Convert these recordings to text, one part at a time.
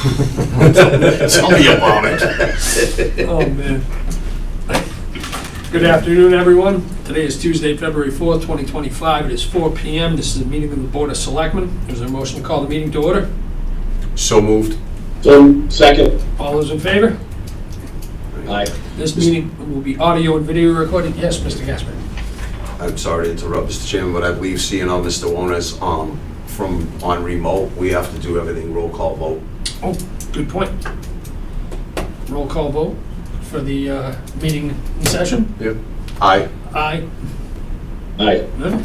Tell me about it. Oh, man. Good afternoon, everyone. Today is Tuesday, February 4th, 2025. It is 4 p.m. This is a meeting of the Board of Selectmen. Is there a motion to call the meeting to order? So moved. Second. All those in favor? Aye. This meeting will be audio and video recorded. Yes, Mr. Gasper. I'm sorry to interrupt, Mr. Chairman, but I believe seeing all Mr. Warner's from on remote, we have to do everything roll call vote. Oh, good point. Roll call vote for the meeting in session. Yep. Aye. Aye. Aye. None?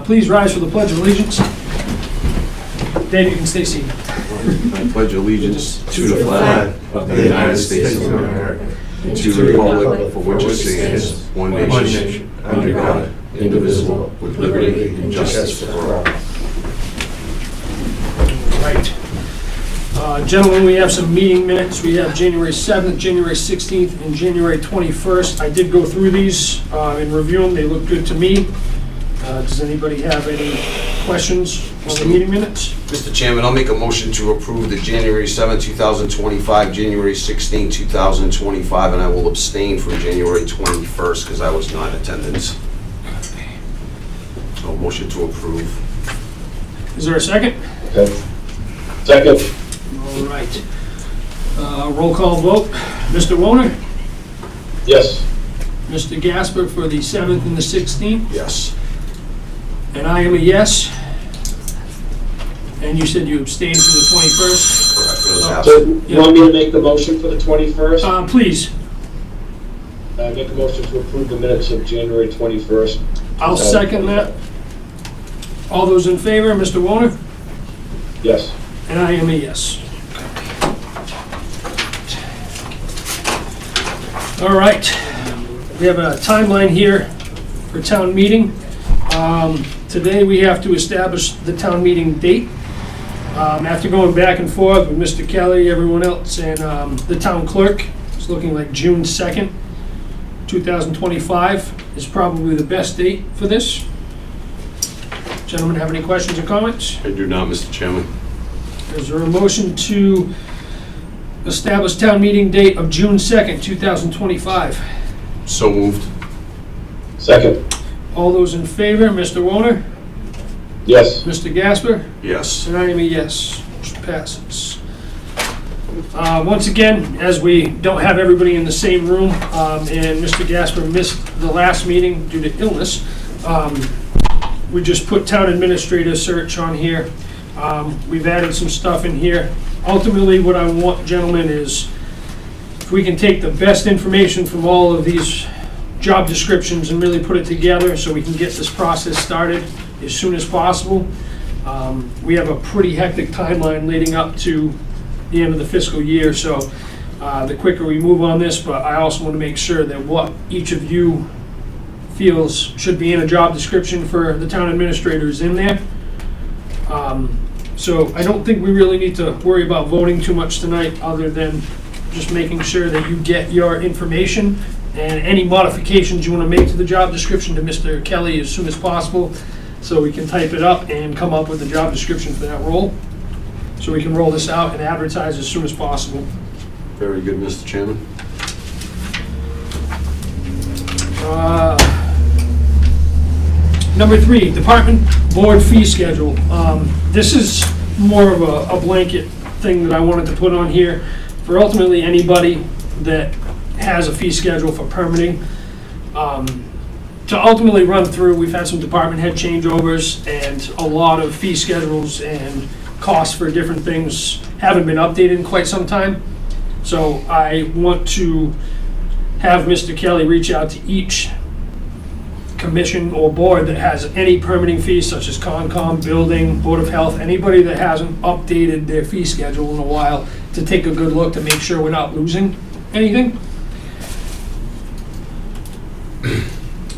Please rise for the Pledge of Allegiance. Dave, you can stay seated. I pledge allegiance to the flag of the United States of America and to the republic for which it stands, one nation, under God, indivisible, with liberty and justice for all. Right. Gentlemen, we have some meeting minutes. We have January 7th, January 16th, and January 21st. I did go through these and review them. They look good to me. Does anybody have any questions on the meeting minutes? Mr. Chairman, I'll make a motion to approve the January 7, 2025, January 16, 2025, and I will abstain from January 21st because I was not in attendance. So motion to approve. Is there a second? Okay. Second. All right. Roll call vote. Mr. Warner? Yes. Mr. Gasper for the 7th and the 16th? Yes. And I am a yes. And you said you abstained from the 21st? Correct. It was So absent. you want me to make the motion for the 21st? Please. I make a motion to approve the minutes of January 21st. I'll second that. All those in favor, Mr. Warner? Yes. And I am a yes. All right. We have a timeline here for town meeting. Today we have to establish the town meeting date. After going back and forth with Mr. Kelly, everyone else, and the town clerk, it's looking like June 2nd, 2025 is probably the best date for this. Gentlemen, have any questions or comments? I do not, Mr. Chairman. Is there a motion to establish town meeting date of June 2nd, 2025? So moved. Second. All those in favor, Mr. Warner? Yes. Mr. Gasper? Yes. And I am a yes. Motion passes. Once again, as we don't have everybody in the same room, and Mr. Gasper missed the last meeting due to illness, we just put town administrator search on here. We've added some stuff in here. Ultimately, what I want, gentlemen, is if we can take the best information from all of these job descriptions and really put it together so we can get this process started as soon as possible. We have a pretty hectic timeline leading up to the end of the fiscal year, so the quicker we move on this, but I also want to make sure that what each of you feels should be in a job description for the town administrator is in there. So I don't think we really need to worry about voting too much tonight, other than just making sure that you get your information and any modifications you want to make to the job description to Mr. Kelly as soon as possible, so we can type it up and come up with a job description for that role, so we can roll this out and advertise as soon as possible. Very good, Mr. Chairman. Number 3, department board fee schedule. This is more of a blanket thing that I wanted to put on here for ultimately anybody that has a fee schedule for permitting. To ultimately run through, we've had some department head changeovers, and a lot of fee schedules and costs for different things haven't been updated in quite some time. So I want to have Mr. Kelly reach out to each commission or board that has any permitting fees, such as Concom, Building, Board of Health, anybody that hasn't updated their fee schedule in a while, to take a good look to make sure we're not losing anything.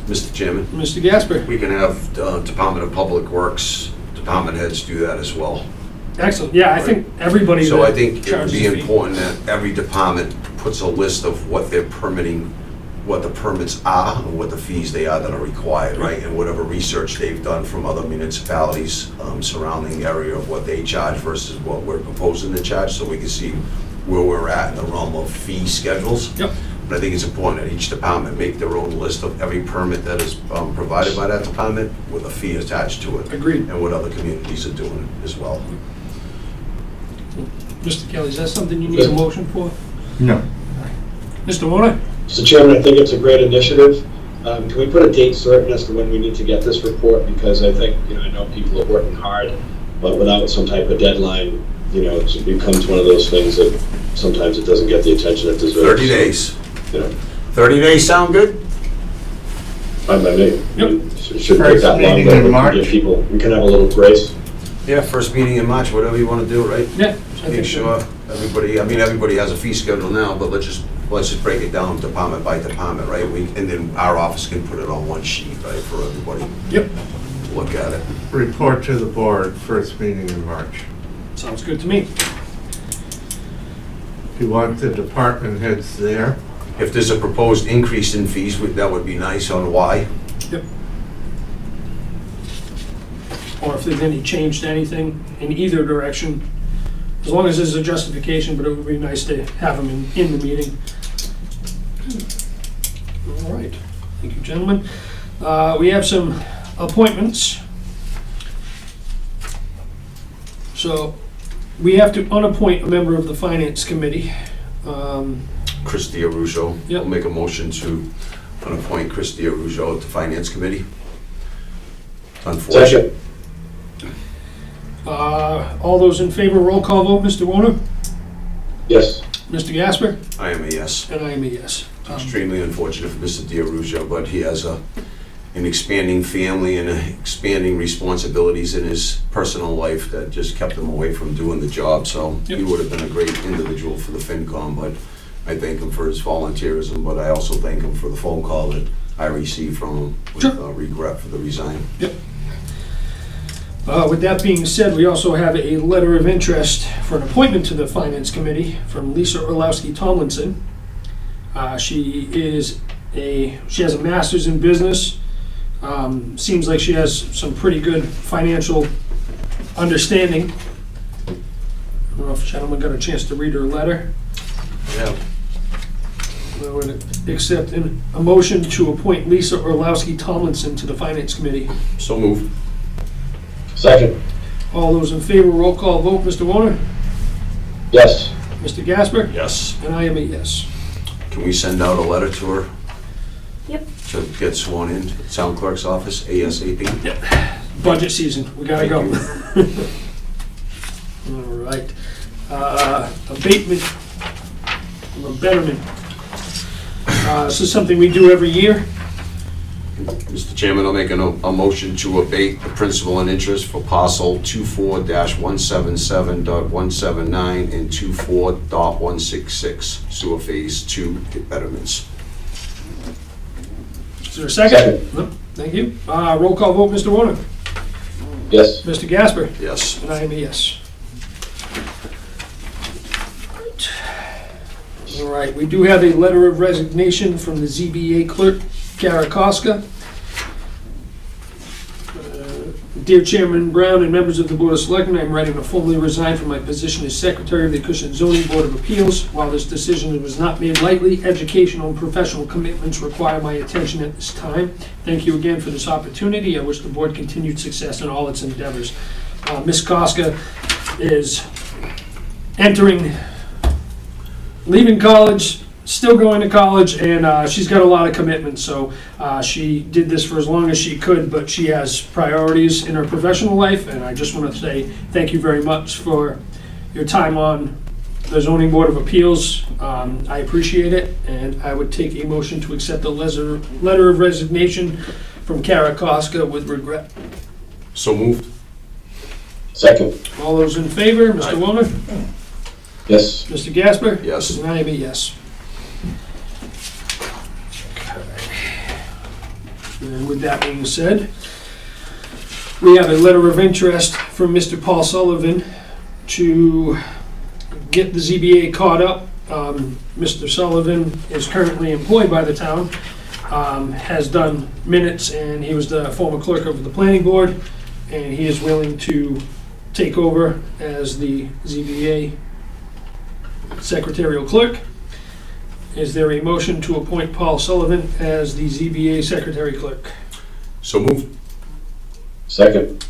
Mr. Chairman, Mr. Gasper. we can have Department of Public Works department heads do that as well. Excellent. Yeah, I think everybody So I that think it would charges be a fee. important that every department puts a list of what their permitting what the permits are and what the fees they are that are required, right? And whatever research they've done from other municipalities surrounding the area of what they charge versus what we're proposing to charge, so we can see where we're at in the realm of fee schedules. Yep. But I think it's important that each department make their own list of every permit that is provided by that department with a fee attached to it. Agreed. And what other communities are doing as well. Mr. Kelly, is that something you need a motion for? No. Mr. Warner? Mr. Chairman, I think it's a great initiative. Can we put a date certain as to when we need to get this report? Because I think, I know people are working hard, but without some type of deadline, it becomes one of those things that sometimes it doesn't get the attention it deserves. 30 days. 30 days sound good? Fine by me. Yep. It shouldn't take that long, First meeting but in we March. can give people, we can have a little grace. Yeah, first meeting in March, whatever you want to do, right? Yeah. I Make think sure everybody has a fee schedule now, but let's just break it down department by department, right? And then our office can put it on one sheet, right, for everybody Yep. to look at it. Report to the board, first meeting in March. Sounds good to me. If you want the department heads there, If there's a proposed increase in fees, that would be nice on why. Yep. Or if there's any change to anything in either direction, as long as there's a justification, but it would be nice to have them in the meeting. All right, thank you, gentlemen. We have some appointments. So we have to unappoint a member of the Finance Committee. Christie Arujo. Yep. I'll make a motion to appoint Christie Arujo to Finance Committee. Unfortunately. Second. All those in favor, roll call vote. Mr. Warner? Yes. Mr. Gasper? I am a yes. And I am a yes. Extremely unfortunate for Mr. DiArujo, but he has an expanding family and expanding responsibilities in his personal life that just kept him away from doing the job. So Yep. he would have been a great individual for the FinCom, but I thank him for his volunteerism, but I also thank him for the phone call that I received from him with Sure. regret for the resign. Yep. With that being said, we also have a letter of interest for an appointment to the Finance Committee from Lisa Orlowski Tomlinson. She has a master's in business. Seems like she has some pretty good financial understanding. I don't know if gentlemen got a chance to read her letter. Yeah. I would accept a motion to appoint Lisa Orlowski Tomlinson to the Finance Committee. So moved. Second. All those in favor, roll call vote. Mr. Warner? Yes. Mr. Gasper? Yes. And I am a yes. Can we send out a letter to her? Yep. To get sworn in, at Town Clerk's office, ASAP? Budget season, we gotta go. Thank All right. Abatement, or betterment. This is something we do every year. Mr. Chairman, I'll make a motion to abate the principal and interest for parcel 24-177.179 and 24.166 sewer phase 2 betterments. Is there a second? Second. No, thank you. Roll call vote, Mr. Warner. Yes. Mr. Gasper. Yes. And I am a yes. All right, we do have a letter of resignation from the ZBA clerk, Kara Koska. Dear Chairman Brown and members of the Board of Selectmen, I'm writing to formally resign from my position as Secretary of the Acushnet Zoning Board of Appeals. While this decision was not made lightly, educational and professional commitments require my attention at this time. Thank you again for this opportunity. I wish the board continued success in all its endeavors. Ms. Koska is leaving college, still going to college, and she's got a lot of commitments, so she did this for as long as she could, but she has priorities in her professional life, and I just want to say thank you very much for your time on the Zoning Board of Appeals. I appreciate it, and I would take a motion to accept the letter of resignation from Kara Koska with regret. So moved. Second. All those in favor, Mr. Aye. Wilner? Yes. Mr. Gasper? Yes. And I am a yes. And with that being said, we have a letter of interest from Mr. Paul Sullivan to get the ZBA caught up Mr. Sullivan is currently employed by the town, has done minutes, and he was the former clerk of the planning board, and he is willing to take over as the ZBA secretarial clerk. Is there a motion to appoint Paul Sullivan as the ZBA secretary clerk? So moved. Second.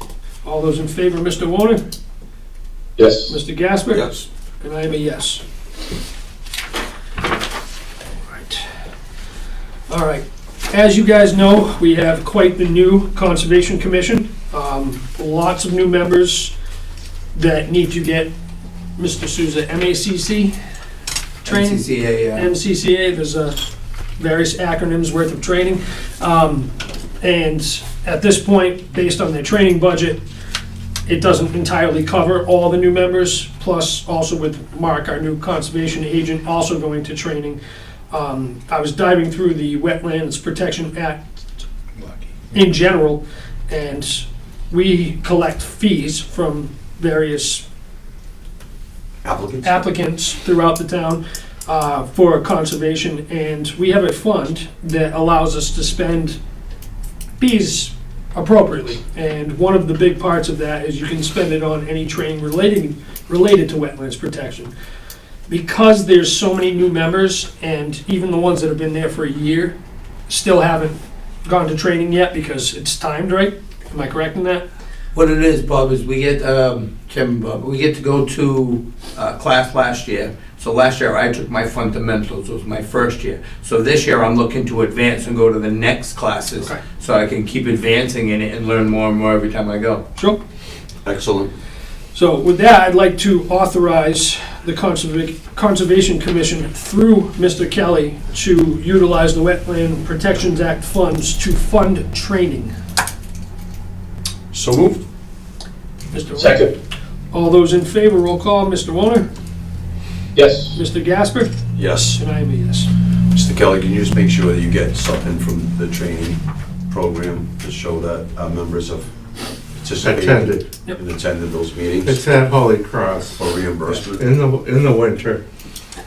All those in favor, Mr. Warner? Yes. Mr. Gasper? Yes. And I am a yes. All right. As you guys know, we have quite the new Conservation Commission. Lots of new members that need to get, Mr. Souza, MACC training? MCCA, yeah. MCCA, there's various acronyms worth of training. And at this point, based on their training budget, it doesn't entirely cover all the new members, plus also with Mark, our new conservation agent, also going to training. I was diving through the Wetlands Protection Act in general, and we collect fees from various applicants throughout the town for conservation, and we have a fund that allows us to spend fees appropriately. And one of the big parts of that is you can spend it on any training related to wetlands protection. Because there's so many new members, and even the ones that have been there for a year still haven't gone to training yet because it's timed, right? Am I correct in that? What it is, Bob, is we get, Kim, Bob, we get to go to class last year. So last year I took my fundamentals, it was my first year. So this year I'm looking to advance and go to the next classes. Okay. So I can keep advancing in it and learn more and more every time I go. Sure. Excellent. So with that, I'd like to authorize the Conservation Commission through Mr. Kelly to utilize the Wetland Protections Act funds to fund training. So moved. Mr. Warner? Second. All those in favor, roll call. Mr. Warner? Yes. Mr. Gasper? Yes. And I am a yes. Mr. Kelly, can you just make sure that you get something from the training program to show that our members have participated Attended. and attended those meetings It's at Holy Cross for reimbursement? in the winter.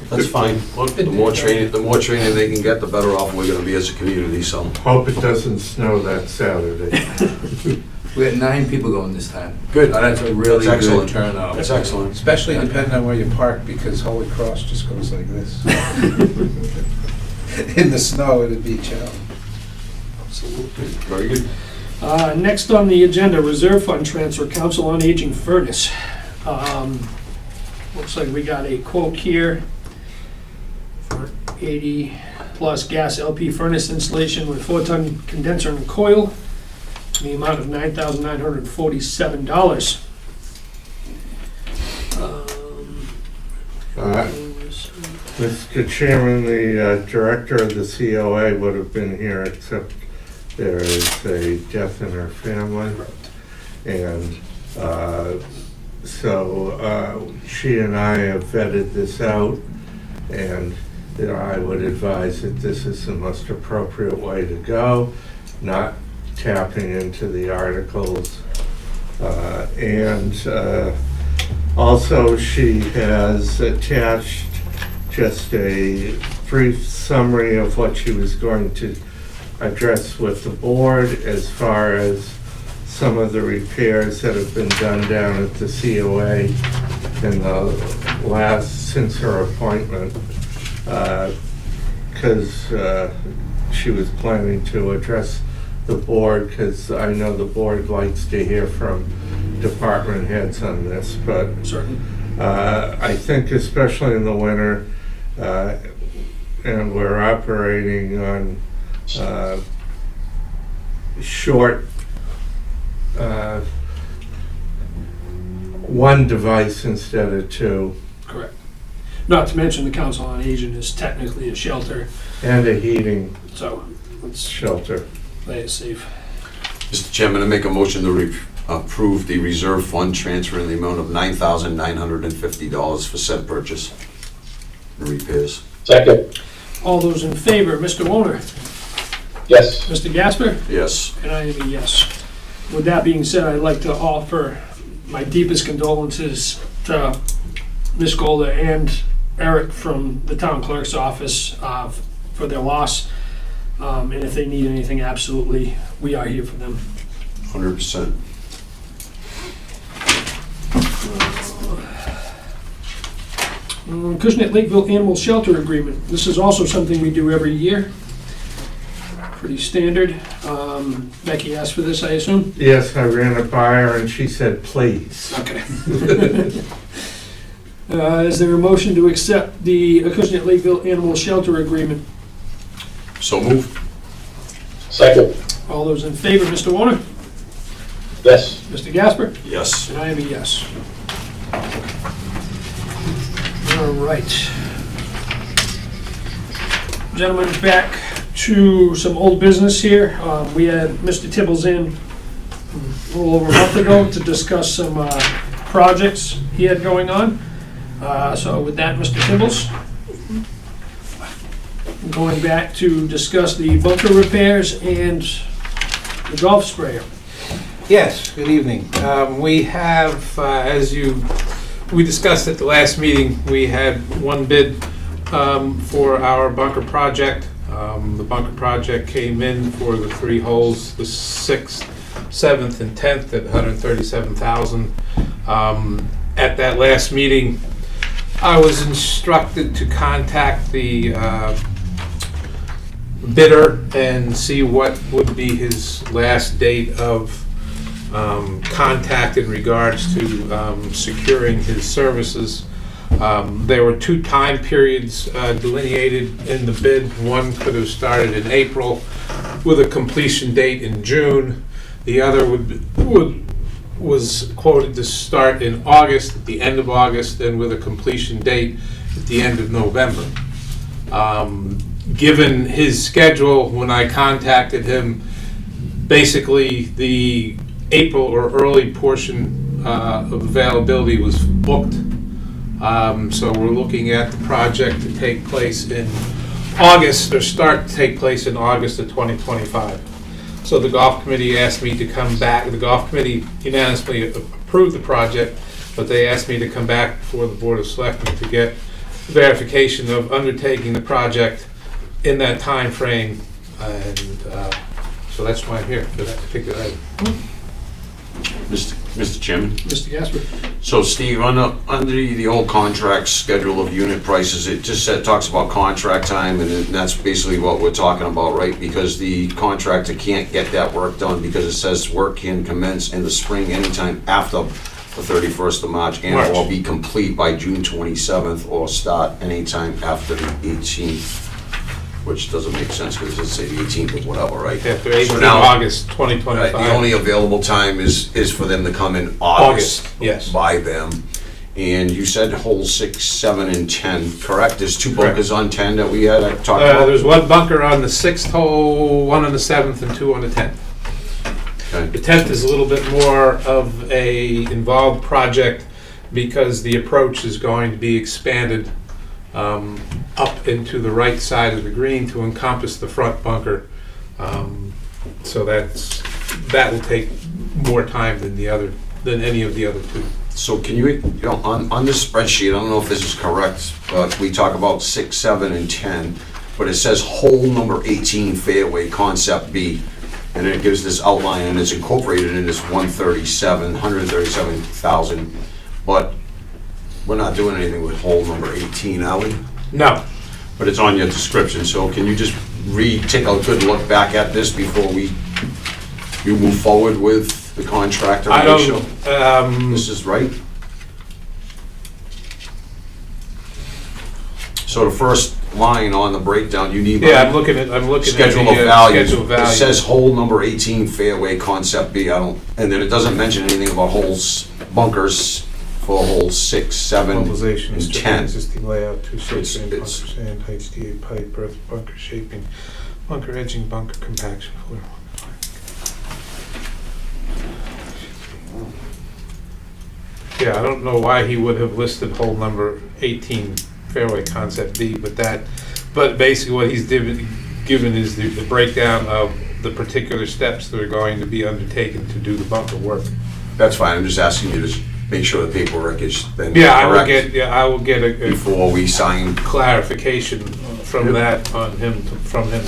That's fine. Look, the more training they can get, the better off we're gonna be as a community, so. Hope it doesn't snow that Saturday. We had 9 people going this time. Good. Oh, that's a really That's good excellent. turnout. That's excellent. Especially depending on where you park, because Holy Cross just goes like this. In the snow, it'd be challenging. Absolutely. Very good. Next on the agenda, reserve fund transfer, Council on Aging furnace. Looks like we got a quote here for 80-plus gas LP furnace installation with 4-ton condenser and coil, in the amount of $9,947. Mr. Chairman, the director of the COA would have been here, except there is a death in her family. And so she and I have vetted this out, and I would advise that this is the most appropriate way to go, not tapping into the articles. Also, she has attached just a brief summary of what she was going to address with the board as far as some of the repairs that have been done down at the COA in the since her appointment, because she was planning to address the board, because I know the board likes to hear from department heads on this, but Certain. I think especially in the winter, and we're operating on short one device instead of 2, Correct. Not to mention the Council on Aging is technically a shelter, and a heating so let's shelter. play it safe. Mr. Chairman, I make a motion to approve the reserve fund transfer in the amount of $9,950 for said purchase and repairs. Second. All those in favor, Mr. Warner? Yes. Mr. Gasper? Yes. And I am a yes. With that being said, I'd like to offer my deepest condolences to Ms. Golda and Eric from the town clerk's office for their loss. And if they need anything, absolutely, we are here for them. 100%. Acushnet Lakeville Animal Shelter Agreement. This is also something we do every year. Pretty standard. Becky asked for this, I assume? Yes, I ran it by her and she said, please. Okay. Is there a motion to accept the Acushnet Lakeville Animal Shelter Agreement? So moved. Second. All those in favor, Mr. Warner? Yes. Mr. Gasper? Yes. And I am a yes. All right. Gentlemen, back to some old business here. We had Mr. Tibbles in a little over a month ago to discuss some projects he had going on. So with that, Mr. Tibbles, going back to discuss the bunker repairs and the golf sprayer. Yes, good evening. We have, we discussed at the last meeting, we had one bid for our bunker project. The bunker project came in for the 3 holes, the 6th, 7th, and 10th at $137,000. At that last meeting, I was instructed to contact the bidder and see what would be his last date of contact in regards to securing his services. There were 2 time periods delineated in the bid. One could have started in April with a completion date in June. The other was quoted to start in August, at the end of August, and with a completion date at the end of November. Given his schedule, when I contacted him, basically the April or early portion of availability was booked. So we're looking at the project to take place in August, or start to take place in August of 2025. So the golf committee asked me to come back. The golf committee unanimously approved the project, but they asked me to come back before the Board of Selectmen to get verification of undertaking the project in that time frame. And so that's why I'm here for that particular item. Mr. Chairman. Mr. Gasper? So Steve, under the old contract schedule of unit prices, it just talks about contract time, and that's basically what we're talking about, right? Because the contractor can't get that work done because it says work can commence in the spring anytime after the 31st of March and or be complete by June 27th or start anytime after the 18th. Which doesn't make sense because it say the 18th or whatever, right? After 18th So now, August 2025. the only available time is for them to come in August. Yes. By them. And you said holes 6, 7, and 10, correct? There's 2 bunkers on 10 that we had talked about? There's 1 bunker on the 6th hole, 1 on the 7th, and 2 on the 10th. Okay. The 10th is a little bit more of a involved project because the approach is going to be expanded up into the right side of the green to encompass the front bunker. So that will take more time than any of the other 2. So can you know, on this spreadsheet, I don't know if this is correct, but we talk about 6, 7, and 10, but it says hole number 18 fairway concept B, and it gives this outline, and it's incorporated in this 137,000, but we're not doing anything with hole number 18, are we? No. But it's on your description, so can you just take a good look back at this before you move forward with the contractor? I Make sure don't, this is right. So the first line on the breakdown, you need. yeah, I'm looking at Schedule the of values. schedule of It values. says hole number 18 fairway concept B, and then it doesn't mention anything about bunkers for holes 6, 7, Mobilization, and 10. existing layout, 2 It's- bunker it's- sand, heights, DA pipe, berth, bunker shaping, bunker edging, bunker compaction. Yeah, I don't know why he would have listed hole number 18 fairway concept B, but basically what he's given is the breakdown of the particular steps that are going to be undertaken to do the bunker work. That's fine, I'm just asking you to make sure the paperwork has been Yeah, I will correct get a before we sign. clarification from that from him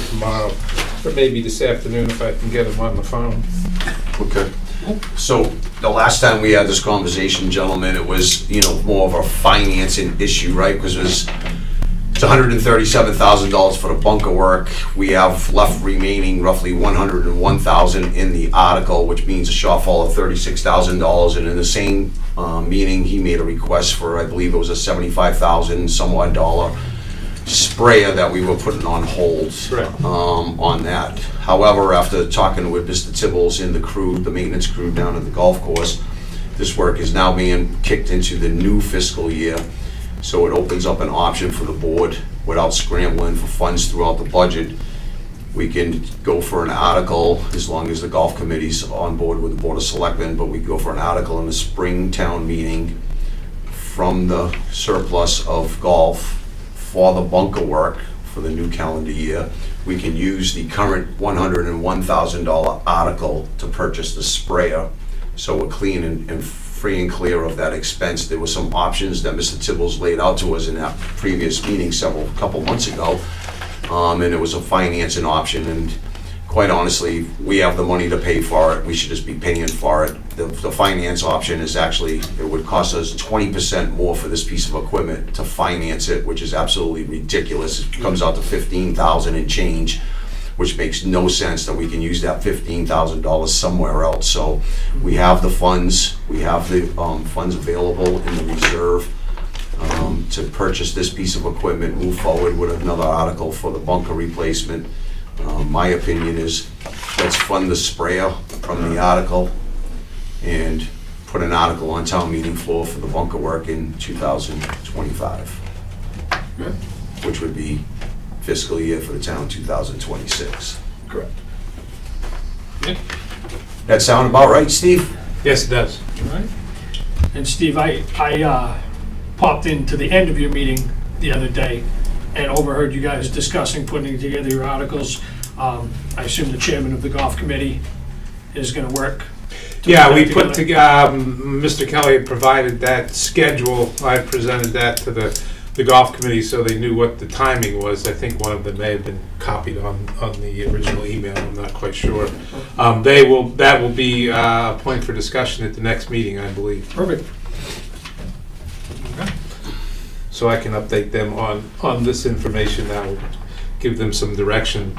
tomorrow, or maybe this afternoon if I can get him on the phone. Okay. So the last time we had this conversation, gentlemen, it was, more of a financing issue, right? Because it's $137,000 for the bunker work. We have left remaining roughly $101,000 in the article, which means a shortfall of $36,000. And in the same meeting, he made a request for, I believe it was a $75,000 somewhat dollar sprayer that we were putting on hold. Correct. On that. However, after talking with Mr. Tibbles and the crew, the maintenance crew down at the golf course, this work is now being kicked into the new fiscal year. So it opens up an option for the board without scrambling for funds throughout the budget. We can go for an article as long as the golf committee's on board with the Board of Selectmen, but we go for an article in the spring town meeting from the surplus of golf for the bunker work for the new calendar year. We can use the current $101,000 article to purchase the sprayer. So we're clean and free and clear of that expense. There were some options that Mr. Tibbles laid out to us in that previous meeting couple months ago. And it was a financing option, and quite honestly, we have the money to pay for it. We should just be paying for it. The finance option is actually, it would cost us 20% more for this piece of equipment to finance it, which is absolutely ridiculous. It comes out to $15,000 and change, which makes no sense that we can use that $15,000 somewhere else. So we have the funds, we have the funds available in the reserve to purchase this piece of equipment, move forward with another article for the bunker replacement. My opinion is, let's fund the sprayer from the article and put an article on town meeting floor for the bunker work in 2025, which would be fiscal year for the town 2026. Correct. That sound about right, Steve? Yes, it does. All right. And Steve, I popped into the end of your meeting the other day and overheard you guys discussing putting together your articles. I assume the chairman of the golf committee is going to work. Yeah, we put together, Mr. Kelly had provided that schedule. I presented that to the golf committee so they knew what the timing was. I think one of them may have been copied on the original email, I'm not quite sure. That will be a point for discussion at the next meeting, I believe. Perfect. So I can update them on this information now, give them some direction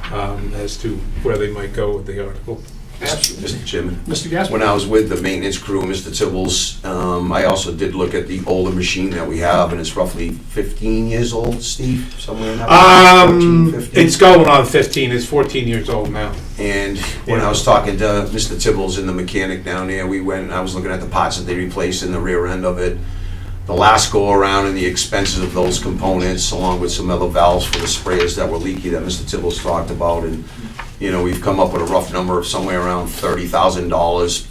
as to where they might go with the article. Mr. Chairman. Mr. Gasper? When I was with the maintenance crew, Mr. Tibbles, I also did look at the older machine that we have, and it's roughly 15 years old, Steve, somewhere in that. 14, 15? It's going on 15. It's 14 years old now. And when I was talking to Mr. Tibbles and the mechanic down there, I was looking at the parts that they replaced in the rear end of it. The last go around and the expenses of those components, along with some other valves for the sprayers that were leaky that Mr. Tibbles talked about, and we've come up with a rough number of somewhere around $30,000.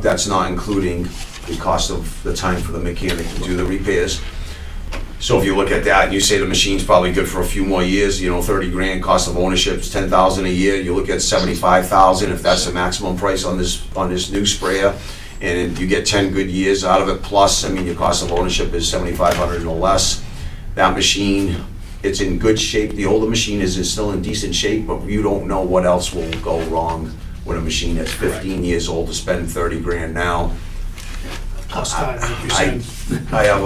That's not including the cost of the time for the mechanic to do the repairs. So if you look at that and you say the machine's probably good for a few more years, 30 grand cost of ownership is 10,000 a year. You look at 75,000 if that's the maximum price on this new sprayer, and you get 10 good years out of it. Plus, your cost of ownership is 7,500 or less. That machine, it's in good shape. The older machine is still in decent shape, but you don't know what else will go wrong with a machine that's 15 years old to spend 30 grand now. Plus time, like you said. I have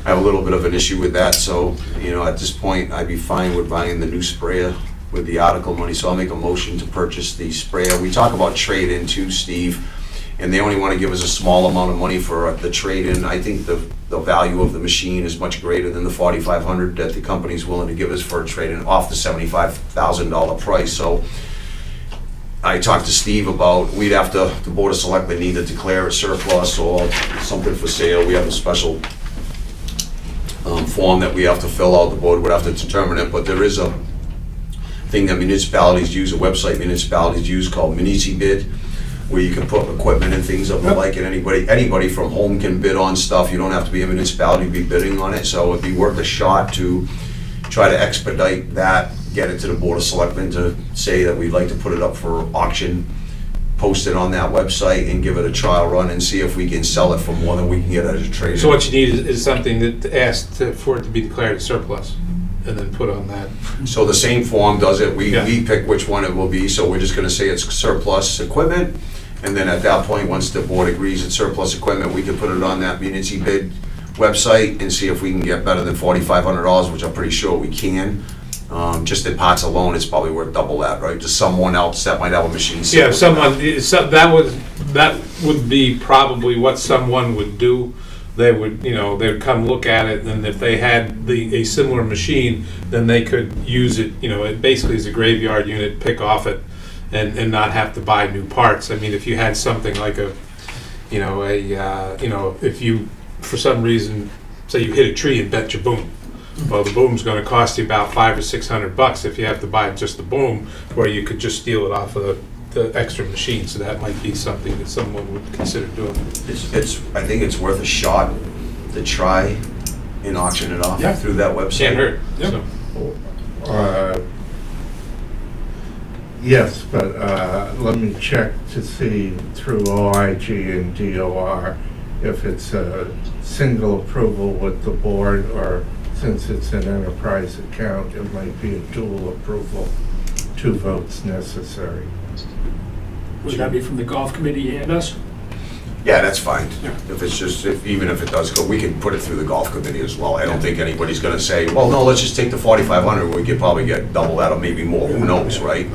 a little bit of an issue with that, so, at this point, I'd be fine with buying the new sprayer with the article money, so I'll make a motion to purchase the sprayer. We talk about trade-in too, Steve, and they only want to give us a small amount of money for the trade-in. I think the value of the machine is much greater than the $4,500 that the company's willing to give us for a trade-in off the $75,000 price. So I talked to Steve about, the Board of Selectmen need to declare a surplus or something for sale. We have a special form that we have to fill out. The board would have to determine it, but there is a thing that municipalities use, a website municipalities use called Municibid, where you can put equipment and things of the like, and anybody from home can bid on stuff. You don't have to be a municipality to be bidding on it, so it'd be worth a shot to try to expedite that, get it to the Board of Selectmen to say that we'd like to put it up for auction. post it on that website and give it a trial run and see if we can sell it for more than we can get as a trade. So what you need is something that asks for it to be declared a surplus, and then put on that. So the same form does it, we Yeah. pick which one it will be, so we're just gonna say it's surplus equipment, and then at that point, once the board agrees it's surplus equipment, we can put it on that municipal bid website and see if we can get better than $4,500, which I'm pretty sure we can. Just in parts alone, it's probably worth double that, right? Just someone else that might have a machine. Yeah, that would be probably what someone would do. They would, they would come look at it, and if they had a similar machine, then they could use it, it basically is a graveyard unit, pick off it, and not have to buy new parts. I mean, if you had something like if you, for some reason, say you hit a tree and bent your boom, well, the boom's gonna cost you about $500 or $600 if you have to buy just the boom, where you could just steal it off of the extra machine, so that might be something that someone would consider doing. I think it's worth a shot to try and auction it off through that website. Can't hurt. Yep. So. Yes, but let me check to see through OIG and DOR if it's a single approval with the board, or since it's an enterprise account, it might be a dual approval, 2 votes necessary. Would that be from the golf committee and us? Yeah, that's fine. Yeah. If it's just, even if it does go, we can put it through the golf committee as well. I don't think anybody's gonna say, well, no, let's just take the 4,500, we could probably get double that or maybe more, who knows, right?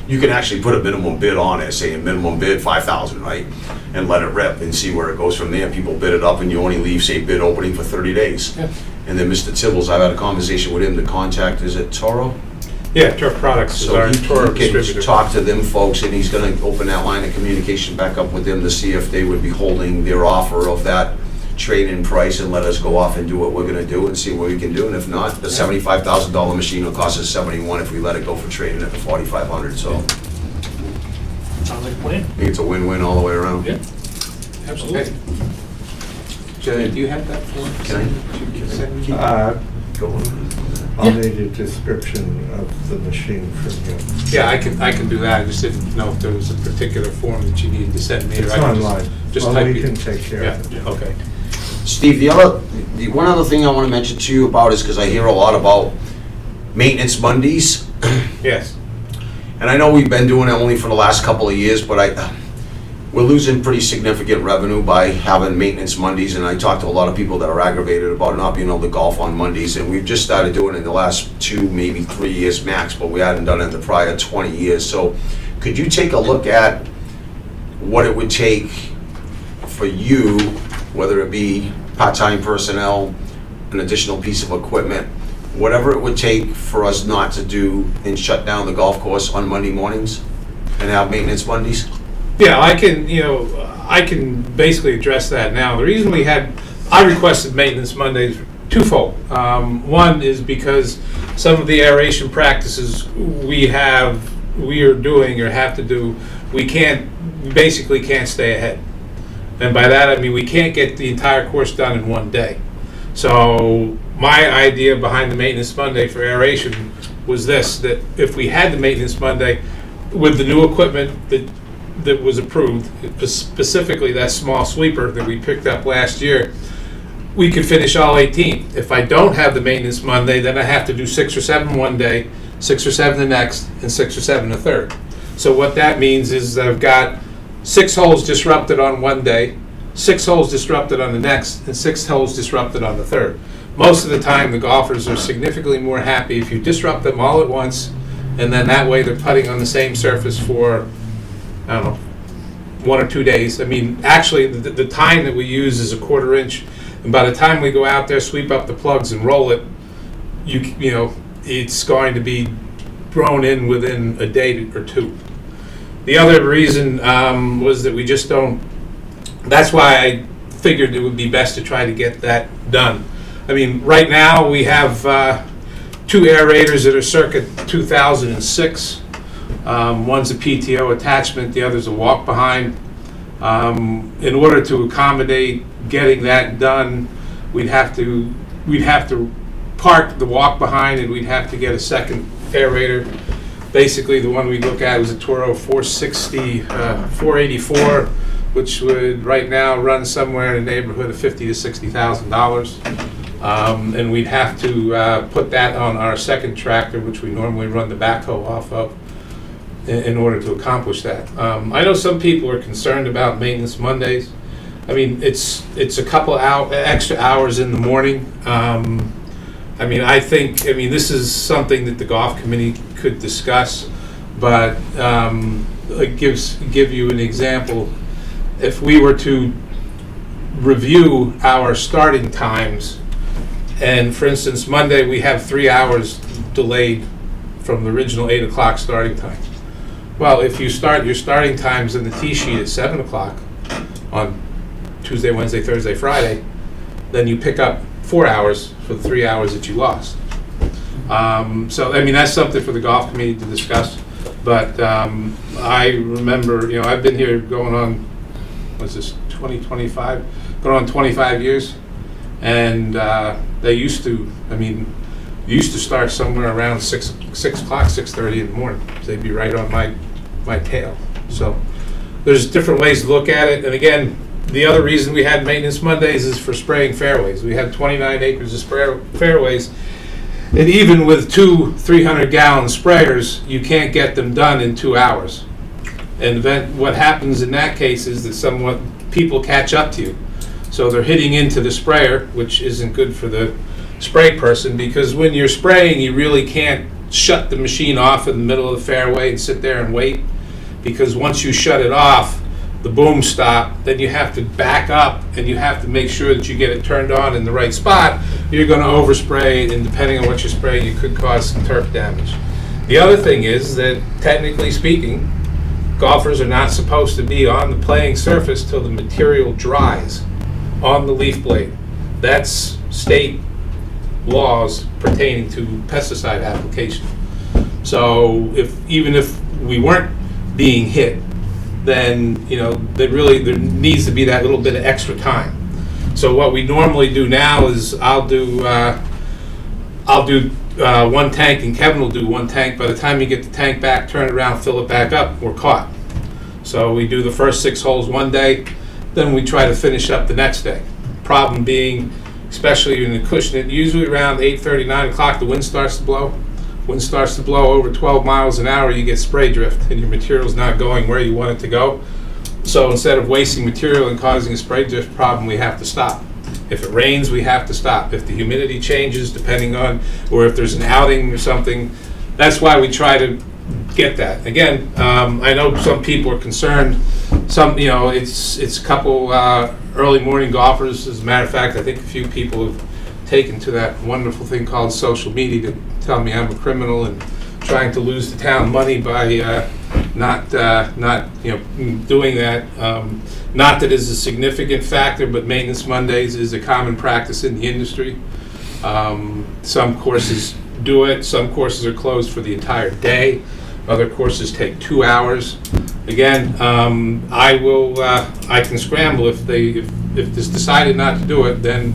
You can actually put a minimum bid on it, say a minimum bid 5,000, right? And let it rip and see where it goes from there. People bid it up and you only leave, say, bid opening for 30 days. Yeah. And then Mr. Tibbles, I've had a conversation with him, the contact, is it Toro? Yeah, Turf Products is So our he Toro can distributor. talk to them folks, and he's gonna open that line of communication back up with them to see if they would be holding their offer of that trade-in price and let us go off and do what we're gonna do and see what we can do. And if not, the $75,000 machine will cost us 71 if we let it go for trading at the 4,500. So Sounds like a plan. I think it's a win-win all the way around. Yeah, absolutely. Okay. Jay, do you have that form? Can I? You can send me? Go on. I'll need a description of the machine from you. Yeah, I can do that. I just didn't know if there was a particular form that you needed to send me. or It's I can online. Just Well, type we it. can take care Yeah, of it. okay. Steve, the one other thing I wanna mention to you about is, because I hear a lot about maintenance Mondays. Yes. And I know we've been doing it only for the last couple of years, but we're losing pretty significant revenue by having maintenance Mondays, and I talked to a lot of people that are aggravated about not being able to golf on Mondays, and we've just started doing it in the last 2, maybe 3 years max, but we hadn't done it in the prior 20 years. So could you take a look at what it would take for you, whether it be part-time personnel, an additional piece of equipment, whatever it would take for us not to do and shut down the golf course on Monday mornings and have maintenance Mondays? Yeah, I can basically address that now. The reason I requested maintenance Mondays twofold. One is because some of the aeration practices we are doing or have to do, we basically can't stay ahead. And by that, I mean, we can't get the entire course done in one day. So my idea behind the maintenance Monday for aeration was this, that if we had the maintenance Monday with the new equipment that was approved, specifically that small sweeper that we picked up last year, we could finish all 18. If I don't have the maintenance Monday, then I have to do 6 or 7 one day, 6 or 7 the next, and 6 or 7 the third. So what that means is I've got 6 holes disrupted on one day, 6 holes disrupted on the next, and 6 holes disrupted on the third. Most of the time, the golfers are significantly more happy if you disrupt them all at once, and then that way they're putting on the same surface for, I don't know, 1 or 2 days. I mean, actually, the time that we use is a 1/4 inch, and by the time we go out there, sweep up the plugs and roll it, you know, it's going to be thrown in within a day or 2. The other reason was that we just don't. That's why I figured it would be best to try to get that done. I mean, right now we have 2 aerators that are circa 2006. One's a PTO attachment, the other's a walk behind. In order to accommodate getting that done, we'd have to park the walk behind, and we'd have to get a second aerator. Basically, the one we look at was a Toro 460, 484, which would right now run somewhere in the neighborhood of $50,000 to $60,000. And we'd have to put that on our second tractor, which we normally run the backhoe off of, in order to accomplish that. I know some people are concerned about maintenance Mondays. I mean, it's a couple extra hours in the morning. I think this is something that the golf committee could discuss, but give you an example. If we were to review our starting times, and for instance, Monday we have 3 hours delayed from the original 8 o'clock starting time. Well, if you start your starting times in the tee sheet at 7 o'clock on Tuesday, Wednesday, Thursday, Friday, then you pick up 4 hours for the 3 hours that you lost. That's something for the golf committee to discuss. But I remember, I've been here going on, what's this, 25? Going on 25 years. And they used to start somewhere around 6 o'clock, 6:30 in the morning. They'd be right on my tail. So there's different ways to look at it. And again, the other reason we had maintenance Mondays is for spraying fairways. We had 29 acres of fairways. And even with 2 300-gallon sprayers, you can't get them done in 2 hours. And then what happens in that case is that people catch up to you. So they're hitting into the sprayer, which isn't good for the spray person, because when you're spraying, you really can't shut the machine off in the middle of the fairway and sit there and wait, because once you shut it off, the boom stop, then you have to back up and you have to make sure that you get it turned on in the right spot. You're going to overspray, and depending on what you spray, you could cause some turf damage. The other thing is that, technically speaking, golfers are not supposed to be on the playing surface till the material dries on the leaf blade. That's state laws pertaining to pesticide application. So even if we weren't being hit, then there needs to be that little bit of extra time. So what we normally do now is I'll do 1 tank, and Kevin will do 1 tank. By the time you get the tank back, turn it around, fill it back up, we're caught. So we do the first 6 holes one day, then we try to finish up the next day. Problem being, especially in the Acushnet, usually around 8:30, 9 o'clock, the wind starts to blow. Wind starts to blow over 12 miles an hour, you get spray drift, and your material's not going where you want it to go. So instead of wasting material and causing a spray drift problem, we have to stop. If it rains, we have to stop. If the humidity changes, depending on, or if there's an outing or something, that's why we try to get that. Again, I know some people are concerned. It's a couple early morning golfers. As a matter of fact, I think a few people have taken to that wonderful thing called social media to tell me I'm a criminal and trying to lose the town money by not doing that. Not that it's a significant factor, but maintenance Mondays is a common practice in the industry. Some courses do it. Some courses are closed for the entire day. Other courses take 2 hours. Again, I can scramble if it's decided not to do it. Then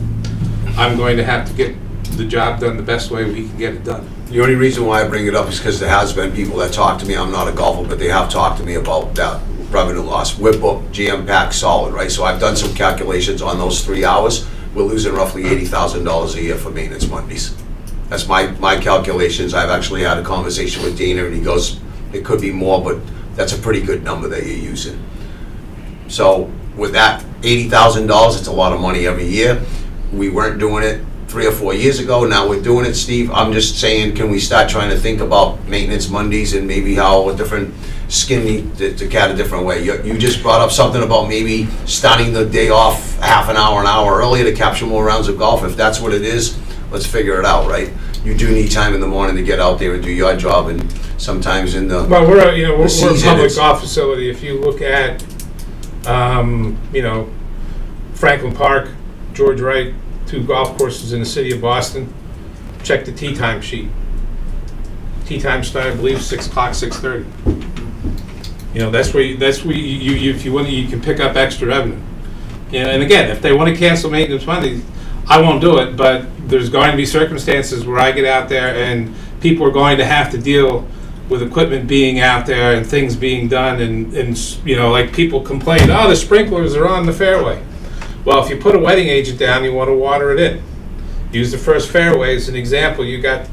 I'm going to have to get the job done the best way we can get it done. The only reason why I bring it up is because there has been people that talk to me. I'm not a golfer, but they have talked to me about that revenue loss. Whip book, GM pack, solid, right? So I've done some calculations on those 3 hours. We're losing roughly $80,000 a year for maintenance Mondays. That's my calculations. I've actually had a conversation with Dana, and he goes, it could be more, but that's a pretty good number that you're using. So with that $80,000, it's a lot of money every year. We weren't doing it 3 or 4 years ago. Now we're doing it, Steve. I'm just saying, can we start trying to think about maintenance Mondays and maybe how a different skin to cat a different way? You just brought up something about maybe starting the day off half an hour earlier to capture more rounds of golf. If that's what it is, let's figure it out, right? You do need time in the morning to get out there and do your job, and sometimes in the Well, we're a season, public it's- golf facility. If you look at Franklin Park, George Wright, 2 golf courses in the city of Boston, check the tee time sheet. Tee time start, I believe, 6 o'clock, 6:30. That's where you if you want, you can pick up extra revenue. And again, if they want to cancel maintenance Monday, I won't do it, but there's going to be circumstances where I get out there and people are going to have to deal with equipment being out there and things being done, and you know, like people complain, oh, the sprinklers are on the fairway. Well, if you put a wetting agent down, you want to water it in. Use the first fairway as an example. You got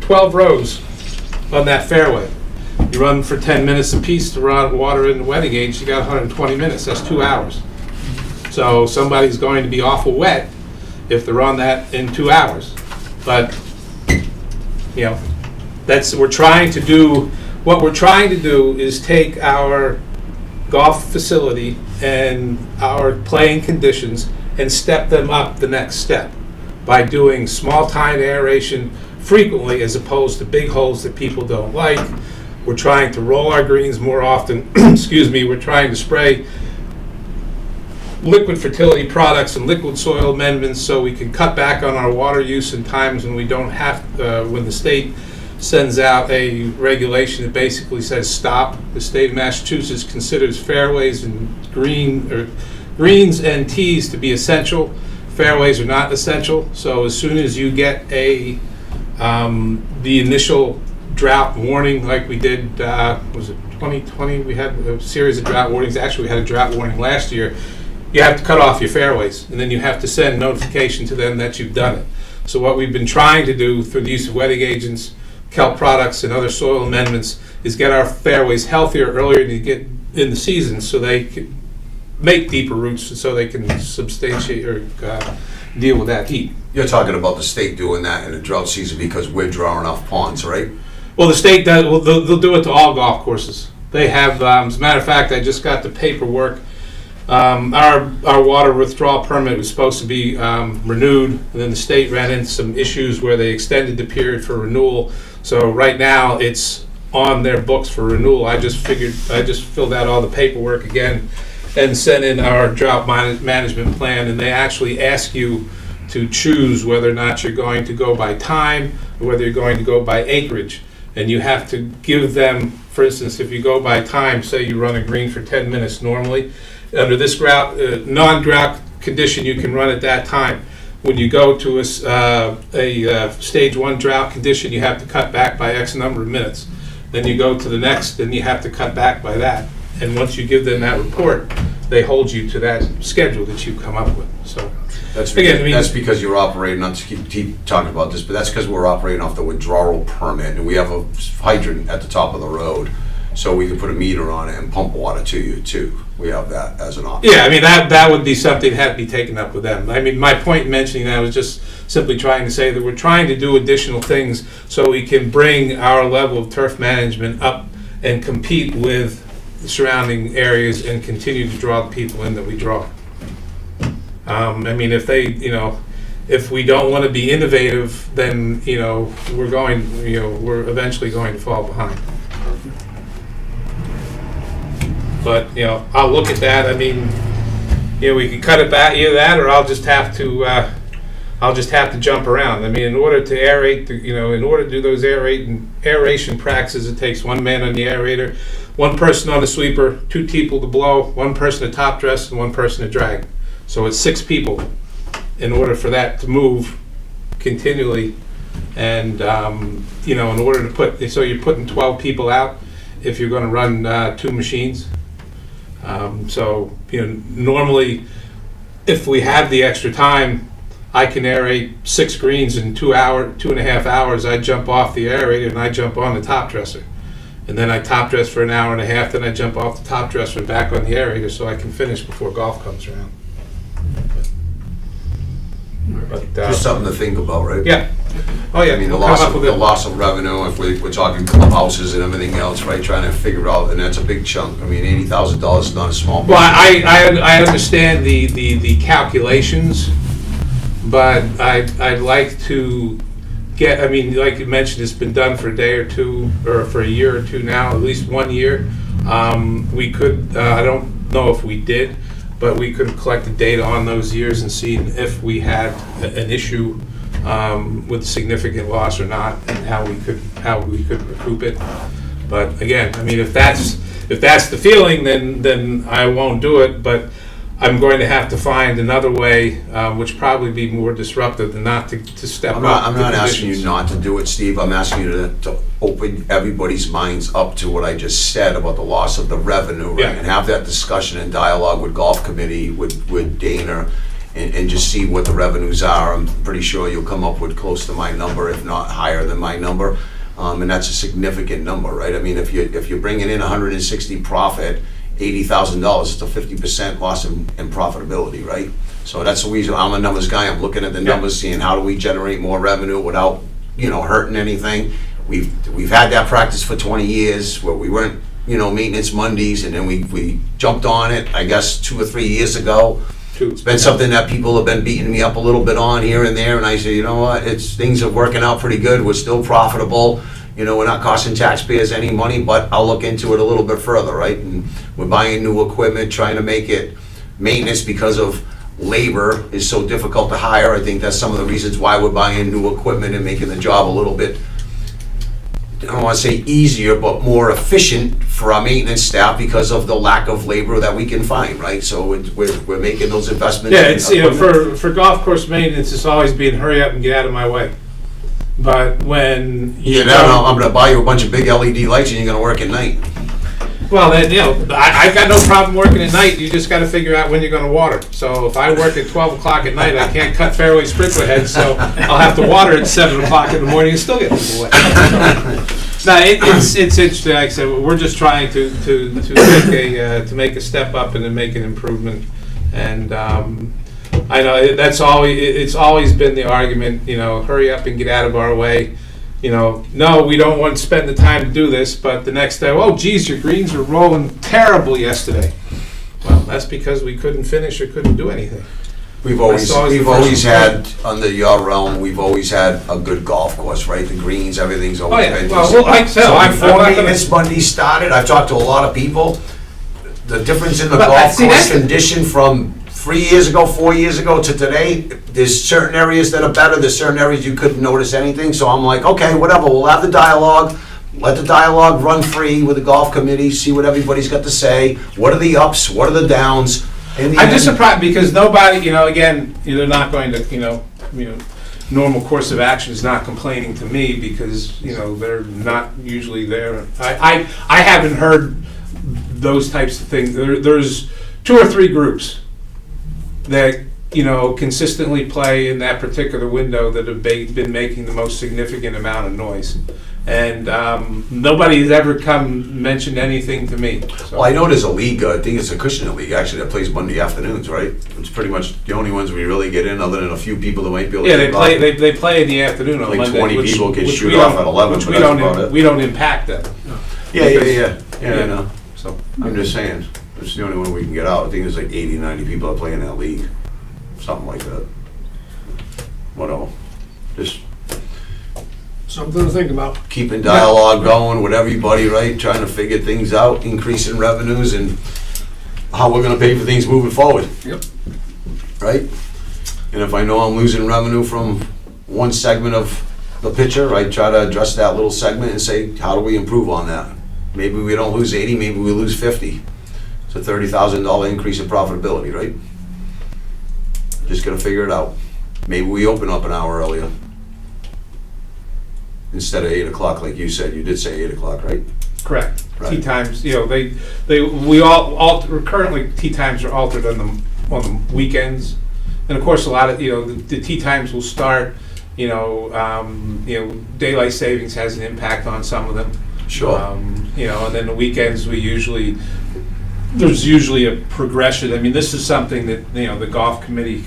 12 rows on that fairway. You run for 10 minutes a piece to water in the wetting agent, you got 120 minutes, that's 2 hours. So somebody's going to be awful wet if they're on that in 2 hours. But, you know, what we're trying to do is take our golf facility and our playing conditions and step them up the next step by doing small tine aeration frequently as opposed to big holes that people don't like. We're trying to roll our greens more often. Excuse me, we're trying to spray liquid fertility products and liquid soil amendments so we can cut back on our water use in times when we don't have, when the state sends out a regulation that basically says stop. The state of Massachusetts considers fairways and greens and tees to be essential. Fairways are not essential. So as soon as you get the initial drought warning, like we did, was it 2020? We had a series of drought warnings. Actually, we had a drought warning last year. You have to cut off your fairways, and then you have to send notification to them that you've done it. So what we've been trying to do through the use of wetting agents, kelp products, and other soil amendments is get our fairways healthier earlier to get in the season so they can make deeper roots so they can substantiate or deal with that heat. You're talking about the state doing that in the drought season because we're drawing off ponds, right? Well, the state does. Well, they'll do it to all golf courses. They have, as a matter of fact, I just got the paperwork. Our water withdrawal permit was supposed to be renewed, and then the state ran into some issues where they extended the period for renewal. So right now it's on their books for renewal. I just filled out all the paperwork again and sent in our drought management plan, and they actually ask you to choose whether or not you're going to go by time or whether you're going to go by acreage. And you have to give them, for instance, if you go by time, say you run a green for 10 minutes normally, under this non-drought condition, you can run at that time. When you go to a stage 1 drought condition, you have to cut back by X number of minutes. Then you go to the next, then you have to cut back by that. And once you give them that report, they hold you to that schedule that you come up with. So That's again, because, that's because you're operating, not to keep talking about this, but that's because we're operating off the withdrawal permit, and we have a hydrant at the top of the road, so we can put a meter on it and pump water to you too. We have that as an option. yeah, I mean that would be something that had to be taken up with them. I mean, my point in mentioning that was just simply trying to say that we're trying to do additional things so we can bring our level of turf management up and compete with the surrounding areas and continue to draw the people in that we draw. I mean, if we don't want to be innovative, then, we're eventually going to fall behind. But, I'll look at that. I mean, we can cut it back, either that, or I'll just have to jump around. I mean, in order to aerate, in order to do those aeration practices, it takes one man on the aerator, one person on the sweeper, 2 people to blow, one person to top dress, and one person to drag. So it's 6 people in order for that to move continually. And, in order to so you're putting 12 people out if you're going to run 2 machines. Normally, if we have the extra time, I can aerate 6 greens in 2.5 hours. I jump off the aerator and I jump on the top dresser. And then I top dress for an hour and a half, then I jump off the top dresser and back on the aerator so I can finish before golf comes around. But, Just something to think about, right? yeah. Oh, yeah. I mean, the we'll come up with it. loss of revenue, if we're talking clubhouses and everything else, right, trying to figure out, and that's a big chunk. I mean, $80,000 is not a small Well, business. I understand the calculations, but I'd like to get, I mean, like you mentioned, it's been done for a day or two, or for a year or two now, at least 1 year. We could, I don't know if we did, but we could collect the data on those years and see if we had an issue with significant loss or not, and how we could recoup it. But again, I mean, if that's the feeling, then I won't do it. But I'm going to have to find another way, which probably be more disruptive than not to step up. I'm the not asking you conditions. not to do it, Steve. I'm asking you to open everybody's minds up to what I just said about the loss of the revenue, right? Yeah. And have that discussion and dialogue with golf committee, with Dana, and just see what the revenues are. I'm pretty sure you'll come up with close to my number, if not higher than my number. And that's a significant number, right? I mean, if you're bringing in 160 profit, $80,000, it's a 50% loss in profitability, right? So that's the reason I'm a numbers guy. I'm looking at the numbers, seeing how do we generate more revenue without, hurting anything. We've had that practice for 20 years where we weren't, maintenance Mondays, and then we jumped on it, I guess, 2 or 3 years ago. It's been something that people have been beating me up a little bit on here and there, and I say, you know what, things are working out pretty good. We're still profitable. We're not costing taxpayers any money, but I'll look into it a little bit further, right? And we're buying new equipment, trying to make it maintenance because of labor is so difficult to hire. I think that's some of the reasons why we're buying new equipment and making the job a little bit, I don't want to say easier, but more efficient for our maintenance staff because of the lack of labor that we can find, right? So we're making those investments. Yeah, in it's, equipment. for golf course maintenance, it's always been hurry up and get out of my way. But when Yeah, no, I'm gonna buy you a bunch of big LED lights and you're gonna work at night. well, then, I've got no problem working at night. You just got to figure out when you're going to water. So if I work at 12 o'clock at night, I can't cut fairway sprinkler heads, so I'll have to water at 7 o'clock in the morning and still get people wet. No, it's interesting. Like I said, we're just trying to make a step up and to make an improvement. And I know it's always been the argument. Hurry up and get out of our way. No, we don't want to spend the time to do this, but the next day, oh, geez, your greens were rolling terrible yesterday. Well, that's because we couldn't finish or couldn't do anything. We've always had, under your realm, we've always had a good golf course, right? The greens, everything's always been. Well, like I said, So I'm before not gonna- maintenance Monday started, I've talked to a lot of people. The difference in the But, golf see, course that's- condition from 3 years ago, 4 years ago to today, there's certain areas that are better, there's certain areas you couldn't notice anything, so I'm like, okay, whatever, we'll have the dialogue, let the dialogue run free with the golf committee, see what everybody's got to say, what are the ups, what are the downs. In the I'm just end- surprised because nobody, again, they're not going to, normal course of action is not complaining to me because, they're not usually there. I haven't heard those types of things. There's 2 or 3 groups that, consistently play in that particular window that have been making the most significant amount of noise. And nobody's ever mentioned anything to me. So. Well, I know there's a league, I think it's a Acushnet league, actually, that plays Monday afternoons, right? It's pretty much the only ones we really get in, other than a few people that might be able to. Yeah, get by. they play in the afternoon on Like Monday. 20 which- people get which shoot we off don't- at 11, which but we that's don't- about it. We don't impact them. Yeah, I know. So I'm just saying, it's the only one we can get out. I think there's like 80, 90 people that play in that league, something like that. Whatever, just Something to think about. keeping dialogue going with everybody, right? Trying to figure things out, increasing revenues and how we're gonna pay for things moving forward. Yep. Right? And if I know I'm losing revenue from one segment of the picture, I try to address that little segment and say, how do we improve on that? Maybe we don't lose 80, maybe we lose 50. It's a $30,000 increase in profitability, right? Just gotta figure it out. Maybe we open up an hour earlier. Instead of 8 o'clock, like you said. You did say 8 o'clock, right? correct. Right. Tee times, currently tee times are altered on the weekends, and of course a lot of the tee times will start. Daylight savings has an impact on some of them. Sure. And then the weekends there's usually a progression. I mean, this is something that the golf committee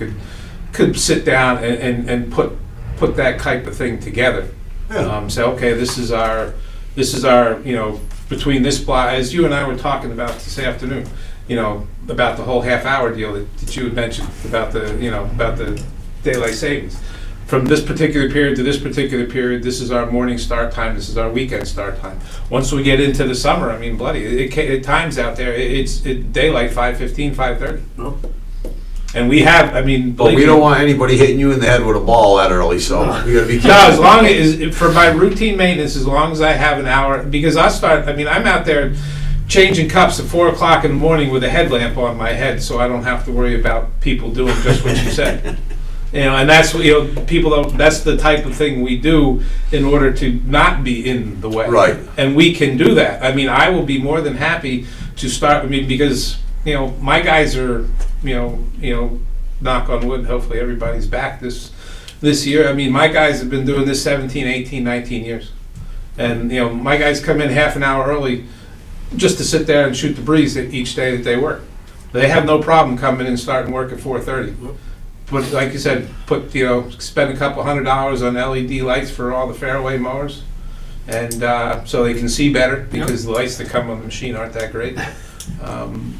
could sit down and put that type of thing together. Yeah. Say, okay, this is our between this block, as you and I were talking about this afternoon, about the whole half-hour deal that you had mentioned about the daylight savings. From this particular period to this particular period, this is our morning start time, this is our weekend start time. Once we get into the summer, I mean, bloody, it times out there, it's daylight 5:15, 5:30. No. And we have, I mean. But we don't want anybody hitting you in the head with a ball that early, so we gotta be No, careful. as long as, for my routine maintenance, as long as I have an hour, because I'm out there changing cups at 4 o'clock in the morning with a headlamp on my head, so I don't have to worry about people doing just what you said. You know, and that's what, you know, people don't, that's the type of thing we do in order to not be in the way. Right. And we can do that. I mean, I will be more than happy to start, I mean, because, you know, my guys are, you know, knock on wood, hopefully everybody's back this year. I mean, my guys have been doing this 17, 18, 19 years. And, you know, my guys come in half an hour early just to sit there and shoot the breeze each day that they work. They have no problem coming in and starting work at 4:30. But like you said, spend a couple $100 on LED lights for all the fairway mowers, and so they can see better, because the lights that come on the machine aren't that great.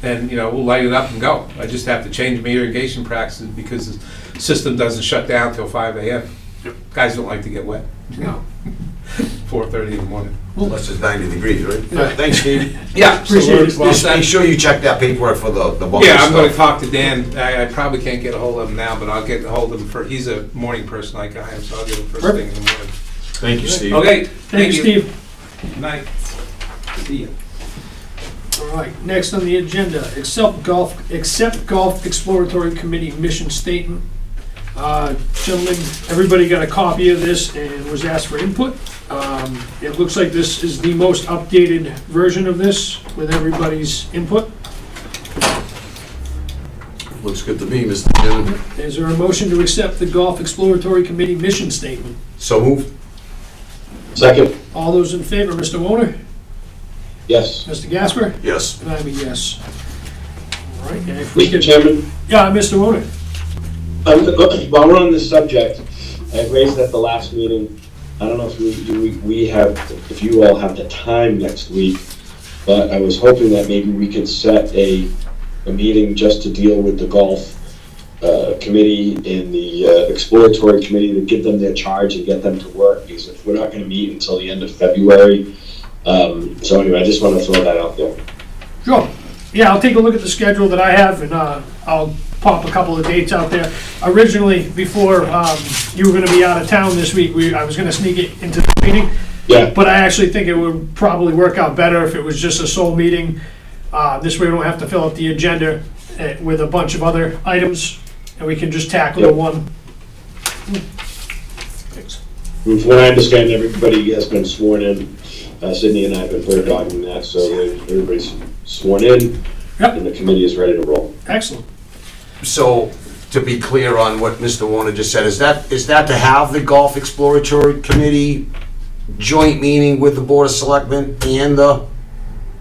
And, you know, we'll light it up and go. I just have to change my irrigation practices because the system doesn't shut down till 5 a.m. Guys don't like to get wet. No. 4:30 in the morning. Unless it's 90 degrees, right? Yeah. Thanks, Steve. Yeah, Appreciate it. well Just make said. sure you check that paperwork for the bunker Yeah, I'm gonna stuff. talk to Dan. I probably can't get a hold of him now, but I'll get a hold of him he's a morning person like I am, so I'll get him first thing in the morning. Thank you, Steve. Okay, Thank you, Steve. Good night. See ya. All right, next on the agenda, accept golf exploratory committee mission statement. Gentlemen, everybody got a copy of this and was asked for input. It looks like this is the most updated version of this with everybody's input. Looks good to me, Mr. Chairman. Is there a motion to accept the golf exploratory committee mission statement? So move. Second, All those in favor, Mr. Warner, yes. Mr. Gasper, Yes. and I'm a yes. All right, and if we Mr. could, Chairman, yeah, Mr. Warner. while we're on this subject, I raised at the last meeting, I don't know if if you all have the time next week, but I was hoping that maybe we could set a meeting just to deal with the golf committee and the exploratory committee, to give them their charge and get them to work, because if we're not gonna meet until the end of February. So anyway, I just wanna throw that out there. Sure. Yeah, I'll take a look at the schedule that I have, and I'll pop a couple of dates out there. Originally, before you were gonna be out of town this week, I was gonna sneak it into the meeting, Yeah, but I actually think it would probably work out better if it was just a sole meeting. This way we don't have to fill up the agenda with a bunch of other items, and we can just tackle the Yep. one. from what I understand, everybody has been sworn in. Sydney and I have been bird dogging that, so everybody's sworn in, Yep. and the committee is ready to roll. Excellent. So, to be clear on what Mr. Warner just said, is that to have the Golf Exploratory Committee joint meeting with the Board of Selectmen and the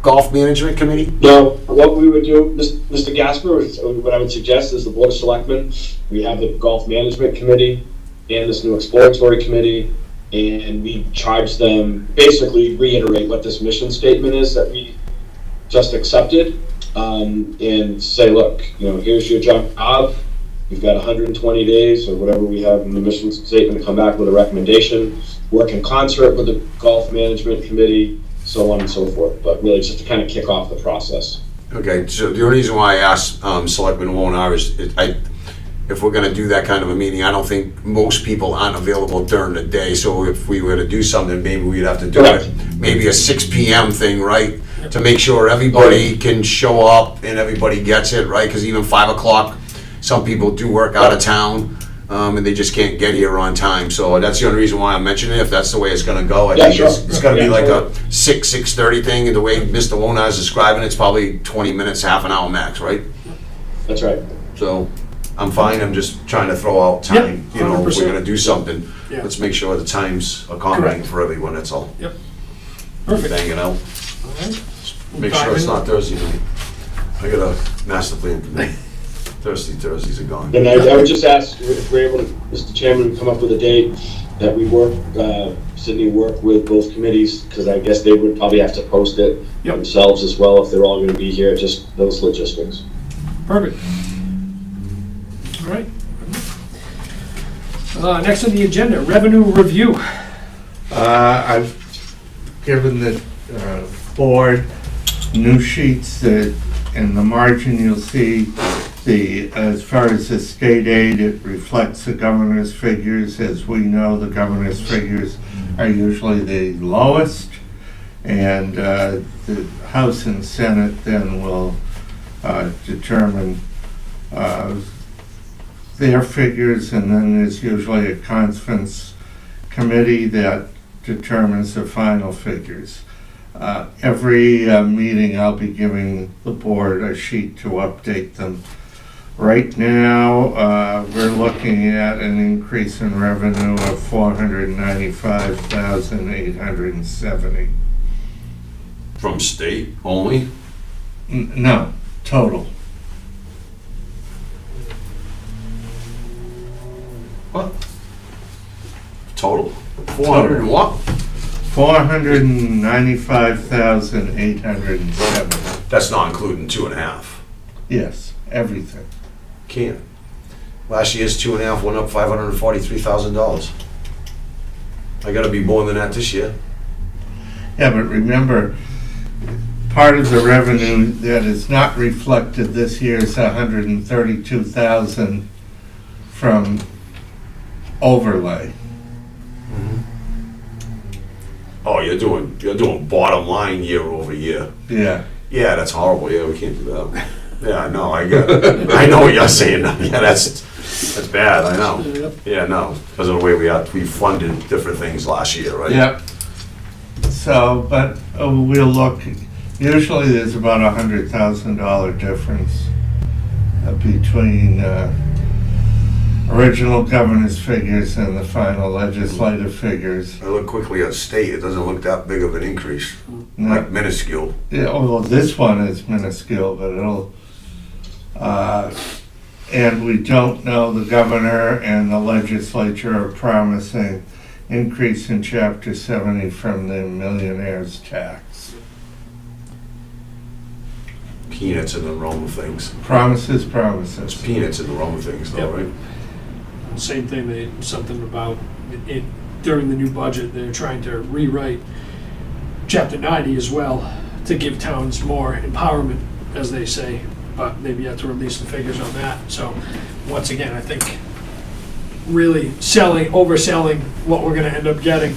Golf Management Committee? Now, what we would do, Mr. Gasper, what I would suggest is the Board of Selectmen, we have the Golf Management Committee and this new Exploratory Committee, and we charge them, basically reiterate what this mission statement is that we just accepted, and say, look, here's your job. You've got 120 days or whatever we have in the mission statement to come back with a recommendation, work in concert with the Golf Management Committee, so on and so forth, but really just to kind of kick off the process. Okay, so the only reason why I asked Selectman Warner is, if we're gonna do that kind of a meeting, I don't think most people aren't available during the day, so if we were to do something, maybe we'd have to do it, maybe a 6 PM thing, right? To make sure everybody can show up and everybody gets it, right? Because even 5 o'clock, some people do work out of town, and they just can't get here on time, so that's the only reason why I'm mentioning it, if that's the way it's gonna go. I Yeah, think sure. it's gonna be Yeah, like sure. a 6:30 thing, and the way Mr. Warner is describing it, it's probably 20 minutes, half an hour max, right? That's right. So, I'm fine, I'm just trying to throw out time, Yep, if 100%. we're gonna do something, Yeah. let's make sure the time's accommodating Correct. for everyone, that's all. Perfect. Bang it out, All right. make sure it's not Thursday night. I got a master plan today. Thursdays are gone. And I would just ask if we're able to, Mr. Chairman, come up with a date that we work, Sydney work with both committees, because I guess they would probably have to post it Yep. themselves as well if they're all gonna be here, just those logistics. Perfect. All right. Next on the agenda, revenue review. I've given the board new sheets that, in the margin, you'll see as far as the state aid, it reflects the governor's figures. As we know, the governor's figures are usually the lowest. And the House and Senate then will determine their figures, and then there's usually a conference committee that determines the final figures. Every meeting I'll be giving the board a sheet to update them. Right now, we're looking at an increase in revenue of $495,870. From state only? No, total. What? Total? 400 and what? 495,870. That's not including 2.5. Yes, everything. Can't. Last year's 2.5 went up $543,000. I gotta be more than that this year. Yeah, but remember, part of the revenue that is not reflected this year is 132,000 from overlay. Oh, you're doing bottom line year over year. Yeah. Yeah, that's horrible. Yeah, we can't do that. Yeah, no, I know what you're saying. Yeah, that's bad. I know. Yeah, no, because of the way we funded different things last year, right? Yep. So, but we'll look, usually there's about $100,000 difference between original governor's figures and the final legislative figures. I look quickly at state, it doesn't look that big of an increase, like minuscule. Yeah, well, this one is minuscule, but it'll, and we don't know, the governor and the legislature are promising increase in Chapter 70 from the millionaire's tax. Peanuts in the realm of things. Promises, It's promises. peanuts in the realm of things, though, Yep. right? Same thing, something about it, during the new budget, they're trying to rewrite Chapter 90 as well, to give towns more empowerment, as they say, but they've yet to release the figures on that. So, once again, I think really overselling what we're gonna end up getting,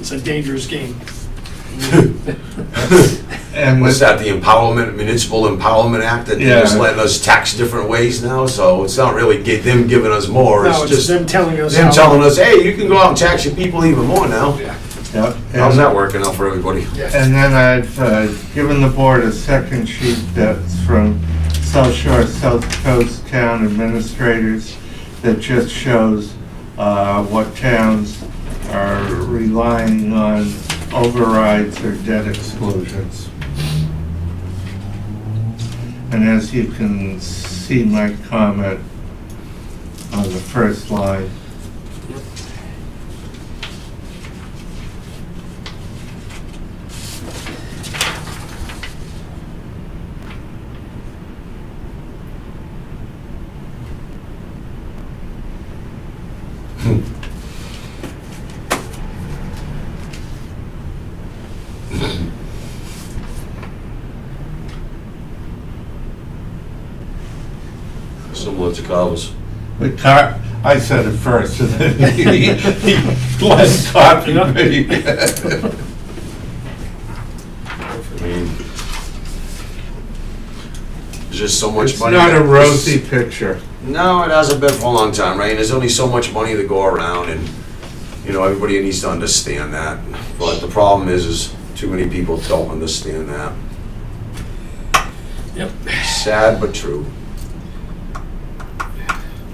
it's a dangerous game. And What's that, the Municipal Empowerment Act, that they're just Yeah. letting us tax different ways now? So it's not really them giving us more, No, it's it's just them telling us. them how- telling us, hey, you can go out and tax your people even more now. Yeah. Yep. How's that working out for everybody? And then I've given the board a second sheet that's from South Shore, South Coast Town Administrators that just shows what towns are relying on overrides or debt exclusions. And as you can see my comment on the first line. Similar to Carver's. I said it first, and then he copied me. I mean, there's just so much It's money. not a rosy picture. No, it hasn't been for a long time, right? And there's only so much money to go around, and, you know, everybody needs to understand that. But the problem is too many people don't understand that. Yep. Sad but true.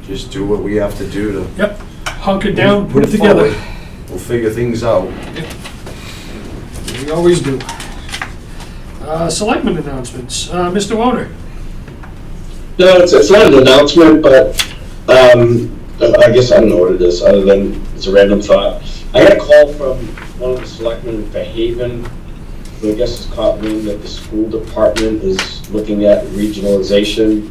Just do what we have to do to Yep, hunker down, put it move together. forward. We'll figure things out. We always do. Selectmen announcements. Mr. Wallner. No, it's not an announcement, but I guess I don't know what it is, other than it's a random thought. I got a call from one of the selectmen in Fairhaven, who I guess has caught wind that the school department is looking at regionalization.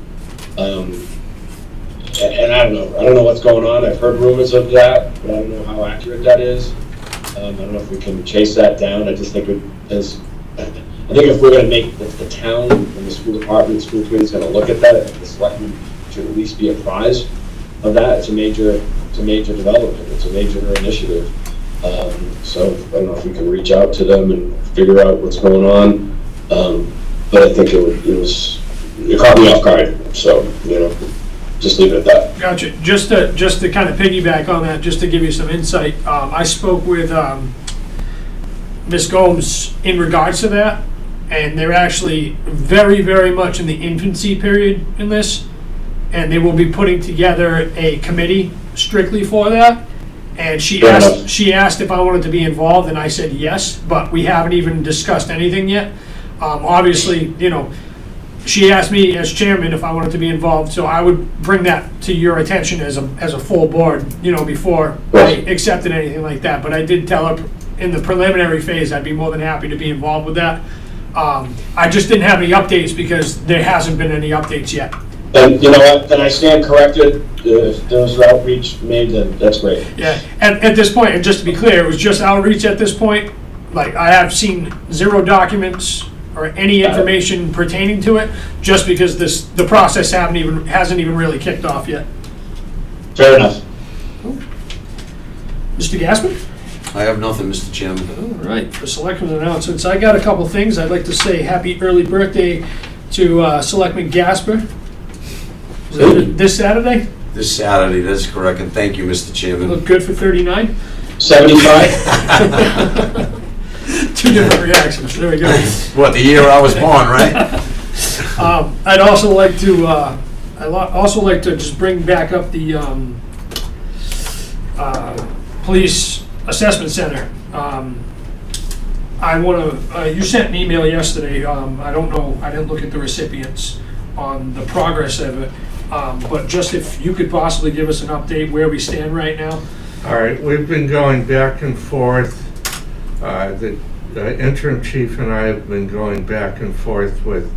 And I don't know what's going on. I've heard rumors of that, but I don't know how accurate that is. I don't know if we can chase that down. I just think I think if we're going to make the town and the school department, school committee is going to look at that, I think the selectmen should at least be apprised of that. It's a major development. It's a major initiative. So I don't know if we can reach out to them and figure out what's going on. But I think it caught me off guard, so, just leave it at that. Gotcha. Just to kind of piggyback on that, just to give you some insight, I spoke with Ms. Gomes in regards to that, and they're actually very, very much in the infancy period in this, and they will be putting together a committee strictly for that. And she Fair asked enough. she asked if I wanted to be involved, and I said yes, but we haven't even discussed anything yet. Obviously, she asked me as chairman if I wanted to be involved, so I would bring that to your attention as a full board, before I accepted anything like that. But I did tell her in the preliminary phase I'd be more than happy to be involved with that. I just didn't have any updates because there hasn't been any updates yet. And you know what, then I stand corrected. If there was outreach made, then that's great. Yeah, at this point, and just to be clear, it was just outreach at this point. Like, I have seen 0 documents or any information pertaining to it, just because the process hasn't even really kicked off yet. Fair enough. Mr. Gaspar? I have nothing, Mr. Chairman. All right, for selectmen's announcements, I got a couple things. I'd like to say happy early birthday to Selectman Gasper. Is it this Saturday? This Saturday, that's correct, and thank you, Mr. Chairman. Look good for 39? 75? 2 different reactions, there we go. What, the year I was born, right? I'd also like to just bring back up the police assessment center. You sent an email yesterday. I don't know, I didn't look at the recipients on the progress of it, but just if you could possibly give us an update where we stand right now. All right, we've been going back and forth. The interim chief and I have been going back and forth with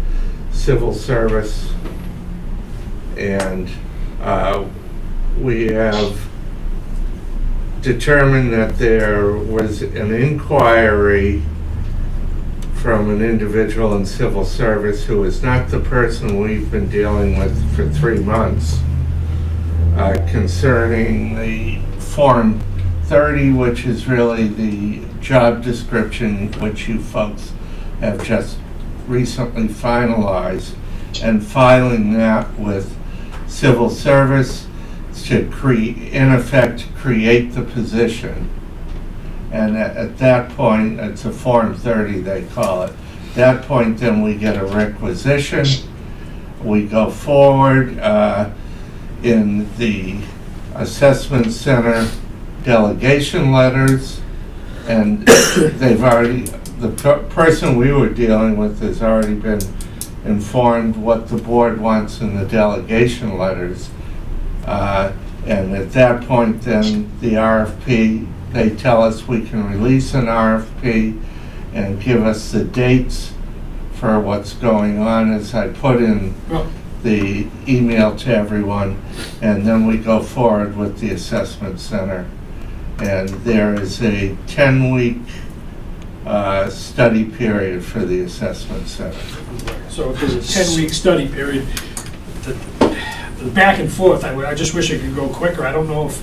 civil service, and we have determined that there was an inquiry from an individual in civil service who is not the person we've been dealing with for 3 months concerning the Form 30, which is really the job description which you folks have just recently finalized, and filing that with civil service to in effect create the position. And at that point, it's a Form 30 they call it. At that point, then we get a requisition. We go forward in the assessment center delegation letters, and the person we were dealing with has already been informed what the board wants in the delegation letters. And at that point, then the RFP, they tell us we can release an RFP and give us the dates for what's going on, as I put in the email to everyone, and then we go forward with the assessment center. And there is a 10-week study period for the assessment center. So if there's a 10-week study period, the back and forth, I just wish it could go quicker. I don't know if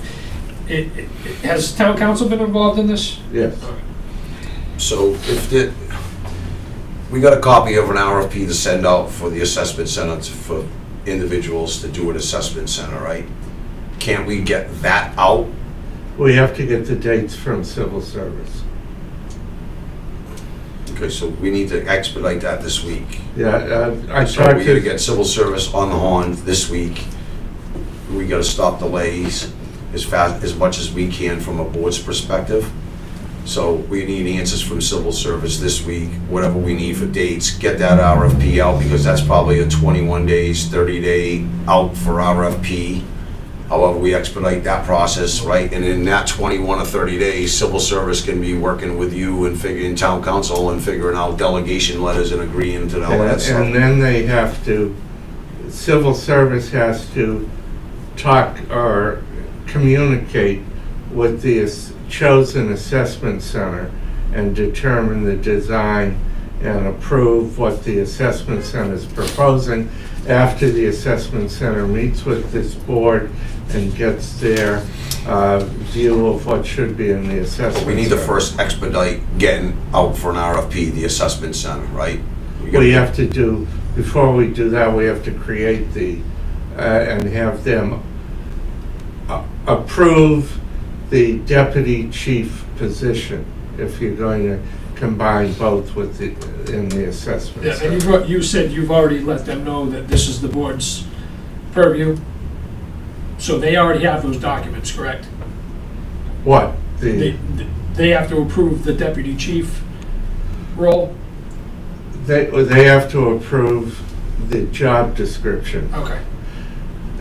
has town council been involved in this? Yes. So we got a copy of an RFP to send out for the assessment center for individuals to do an assessment center, right? Can't we get that out? We have to get the dates from civil service. Okay, so we need to expedite that this week. Yeah, I So talked we gotta to, get civil service on the horn this week. We gotta stop delays as much as we can from a board's perspective. So we need answers from civil service this week, whatever we need for dates, get that RFP out, because that's probably a 21 days, 30-day out for RFP. However, we expedite that process, right? And in that 21 or 30 days, civil service can be working with you and figuring town council and figuring out delegation letters and agreeing to all that stuff. and then they have to, civil service has to talk or communicate with the chosen assessment center and determine the design and approve what the assessment center is proposing. After the assessment center meets with this board and gets their view of what should be in the assessment. We need to center. first expedite getting out for an RFP, the assessment center, right? We have to do, before we do that, we have to create and have them approve the deputy chief position if you're going to combine both with in the assessment Yeah, center. and you said you've already let them know that this is the board's purview. So they already have those documents, correct? What? They have to approve the deputy chief role? They have to approve the job description. Okay.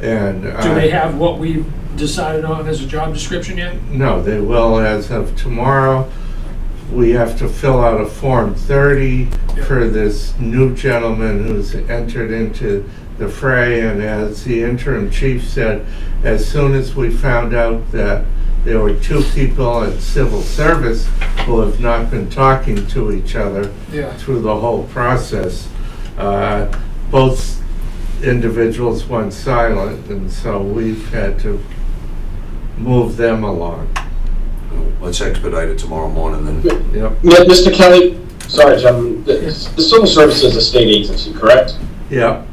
And Do they have what we decided on as a job description yet? no, they will as of tomorrow. We have to fill out a Form 30 for this new gentleman who's entered into the fray, and as the interim chief said, as soon as we found out that there were two people in civil service who have not been talking to each other Yeah. through the whole process, both individuals went silent, and so we've had to move them along. Let's expedite it tomorrow morning then. Yep, Yeah, Mr. Kelly, sorry, gentlemen, the civil service is a state agency, correct? yep.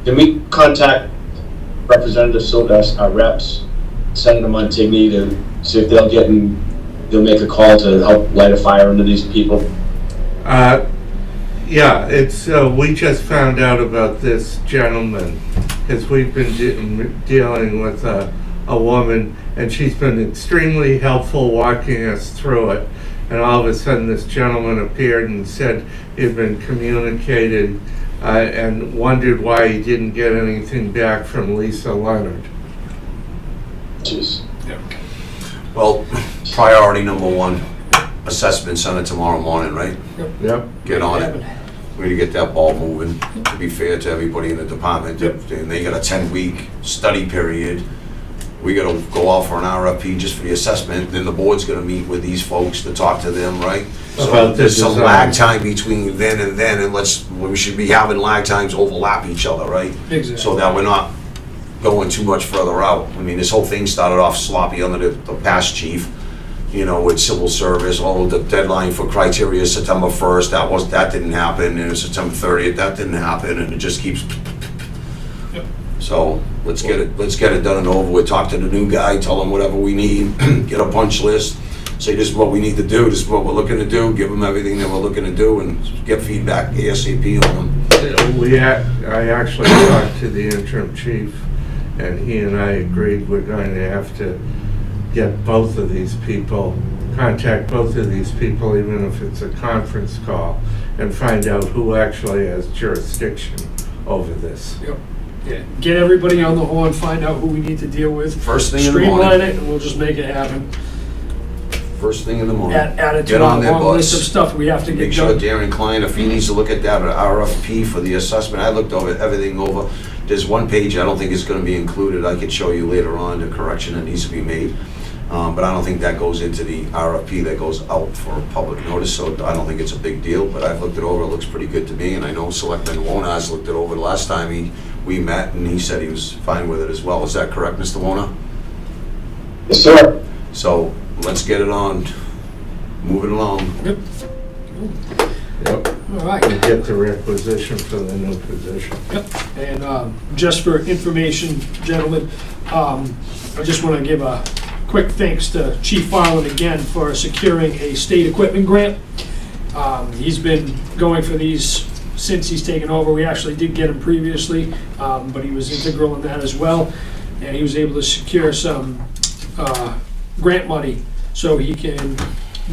Can we contact representatives, reps, Senator Montigny to see if they'll make a call to help light a fire under these people? Yeah, it's, we just found out about this gentleman, because we've been dealing with a woman, and she's been extremely helpful walking us through it. And all of a sudden, this gentleman appeared and said he'd been communicated, and wondered why he didn't get anything back from Lisa Leonard. Jeez. Well, priority number one, assessment center tomorrow morning, right? Yep, Get on it. We need to get that ball moving, to be fair to everybody in the department. And they got a 10-week study period. We gotta go out for an RFP just for the assessment, then the board's gonna meet with these folks to talk to them, right? So About the there's some design. lag time between then, and we should be having lag times overlap each other, right? Exactly. So that we're not going too much further out. I mean, this whole thing started off sloppy under the past chief, with civil service. Oh, the deadline for criteria is September 1st, that didn't happen, and September 30th, that didn't happen, and it just keeps. Yep. So, let's get it done and over with. Talk to the new guy, tell him whatever we need, get a punch list, say this is what we need to do, this is what we're looking to do, give them everything that we're looking to do, and get feedback ASAP on them. I actually talked to the interim chief, and he and I agreed we're going to have to get both of these people, contact both of these people, even if it's a conference call, and find out who actually has jurisdiction over this. Yep. Yeah. Get everybody on the horn, find out who we need to deal with. First thing in the Streamline morning. it, and we'll just make it happen. First thing in the morning. Add it Get to on our their long list of butts. stuff we have to Make get sure done. Darren Klein, if he needs to look at that RFP for the assessment, I looked over everything over. There's one page I don't think is gonna be included. I could show you later on the correction that needs to be made. But I don't think that goes into the RFP that goes out for public notice, so I don't think it's a big deal, but I've looked it over, it looks pretty good to me, and I know Selectman Wonaz looked it over the last time we met, and he said he was fine with it as well. Is that correct, Mr. Wona? Yes, sir. So, let's get it on, move it along. Yep. Yep. All right. And get the requisition for the new position. Yep, and just for information, gentlemen, I just want to give a quick thanks to Chief Farland again for securing a state equipment grant. He's been going for these since he's taken over. We actually did get him previously, but he was integral in that as well. And he was able to secure some grant money so he can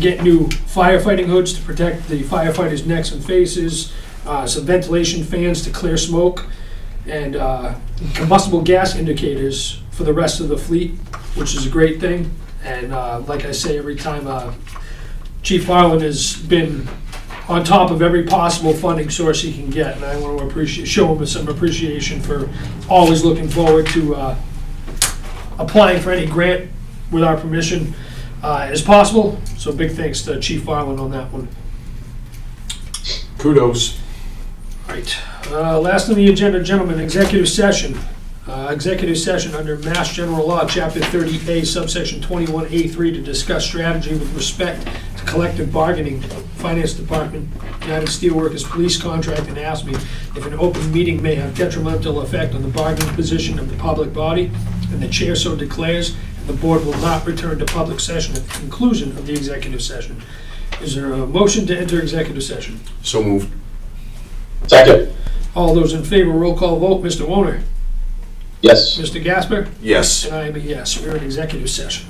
get new firefighting hoods to protect the firefighters' necks and faces, some ventilation fans to clear smoke, and combustible gas indicators for the rest of the fleet, which is a great thing. And like I say every time, Chief Farland has been on top of every possible funding source he can get, and I want to show him some appreciation for always looking forward to applying for any grant with our permission as possible. So big thanks to Chief Farland on that one. Kudos. Right. Last on the agenda, gentlemen, executive session. Executive session under Mass General Law, Chapter 30A, subsection 21A3, to discuss strategy with respect to collective bargaining, Finance Department, United Steelworkers Police Contract, and asked me if an open meeting may have detrimental effect on the bargaining position of the public body, and the chair so declares, and the board will not return to public session at the conclusion of the executive session. Is there a motion to enter executive session? So moved. Second. All those in favor, roll call vote. Mr. Wallner? Yes. Mr. Gasper? Yes. And I am a yes. We're in executive session.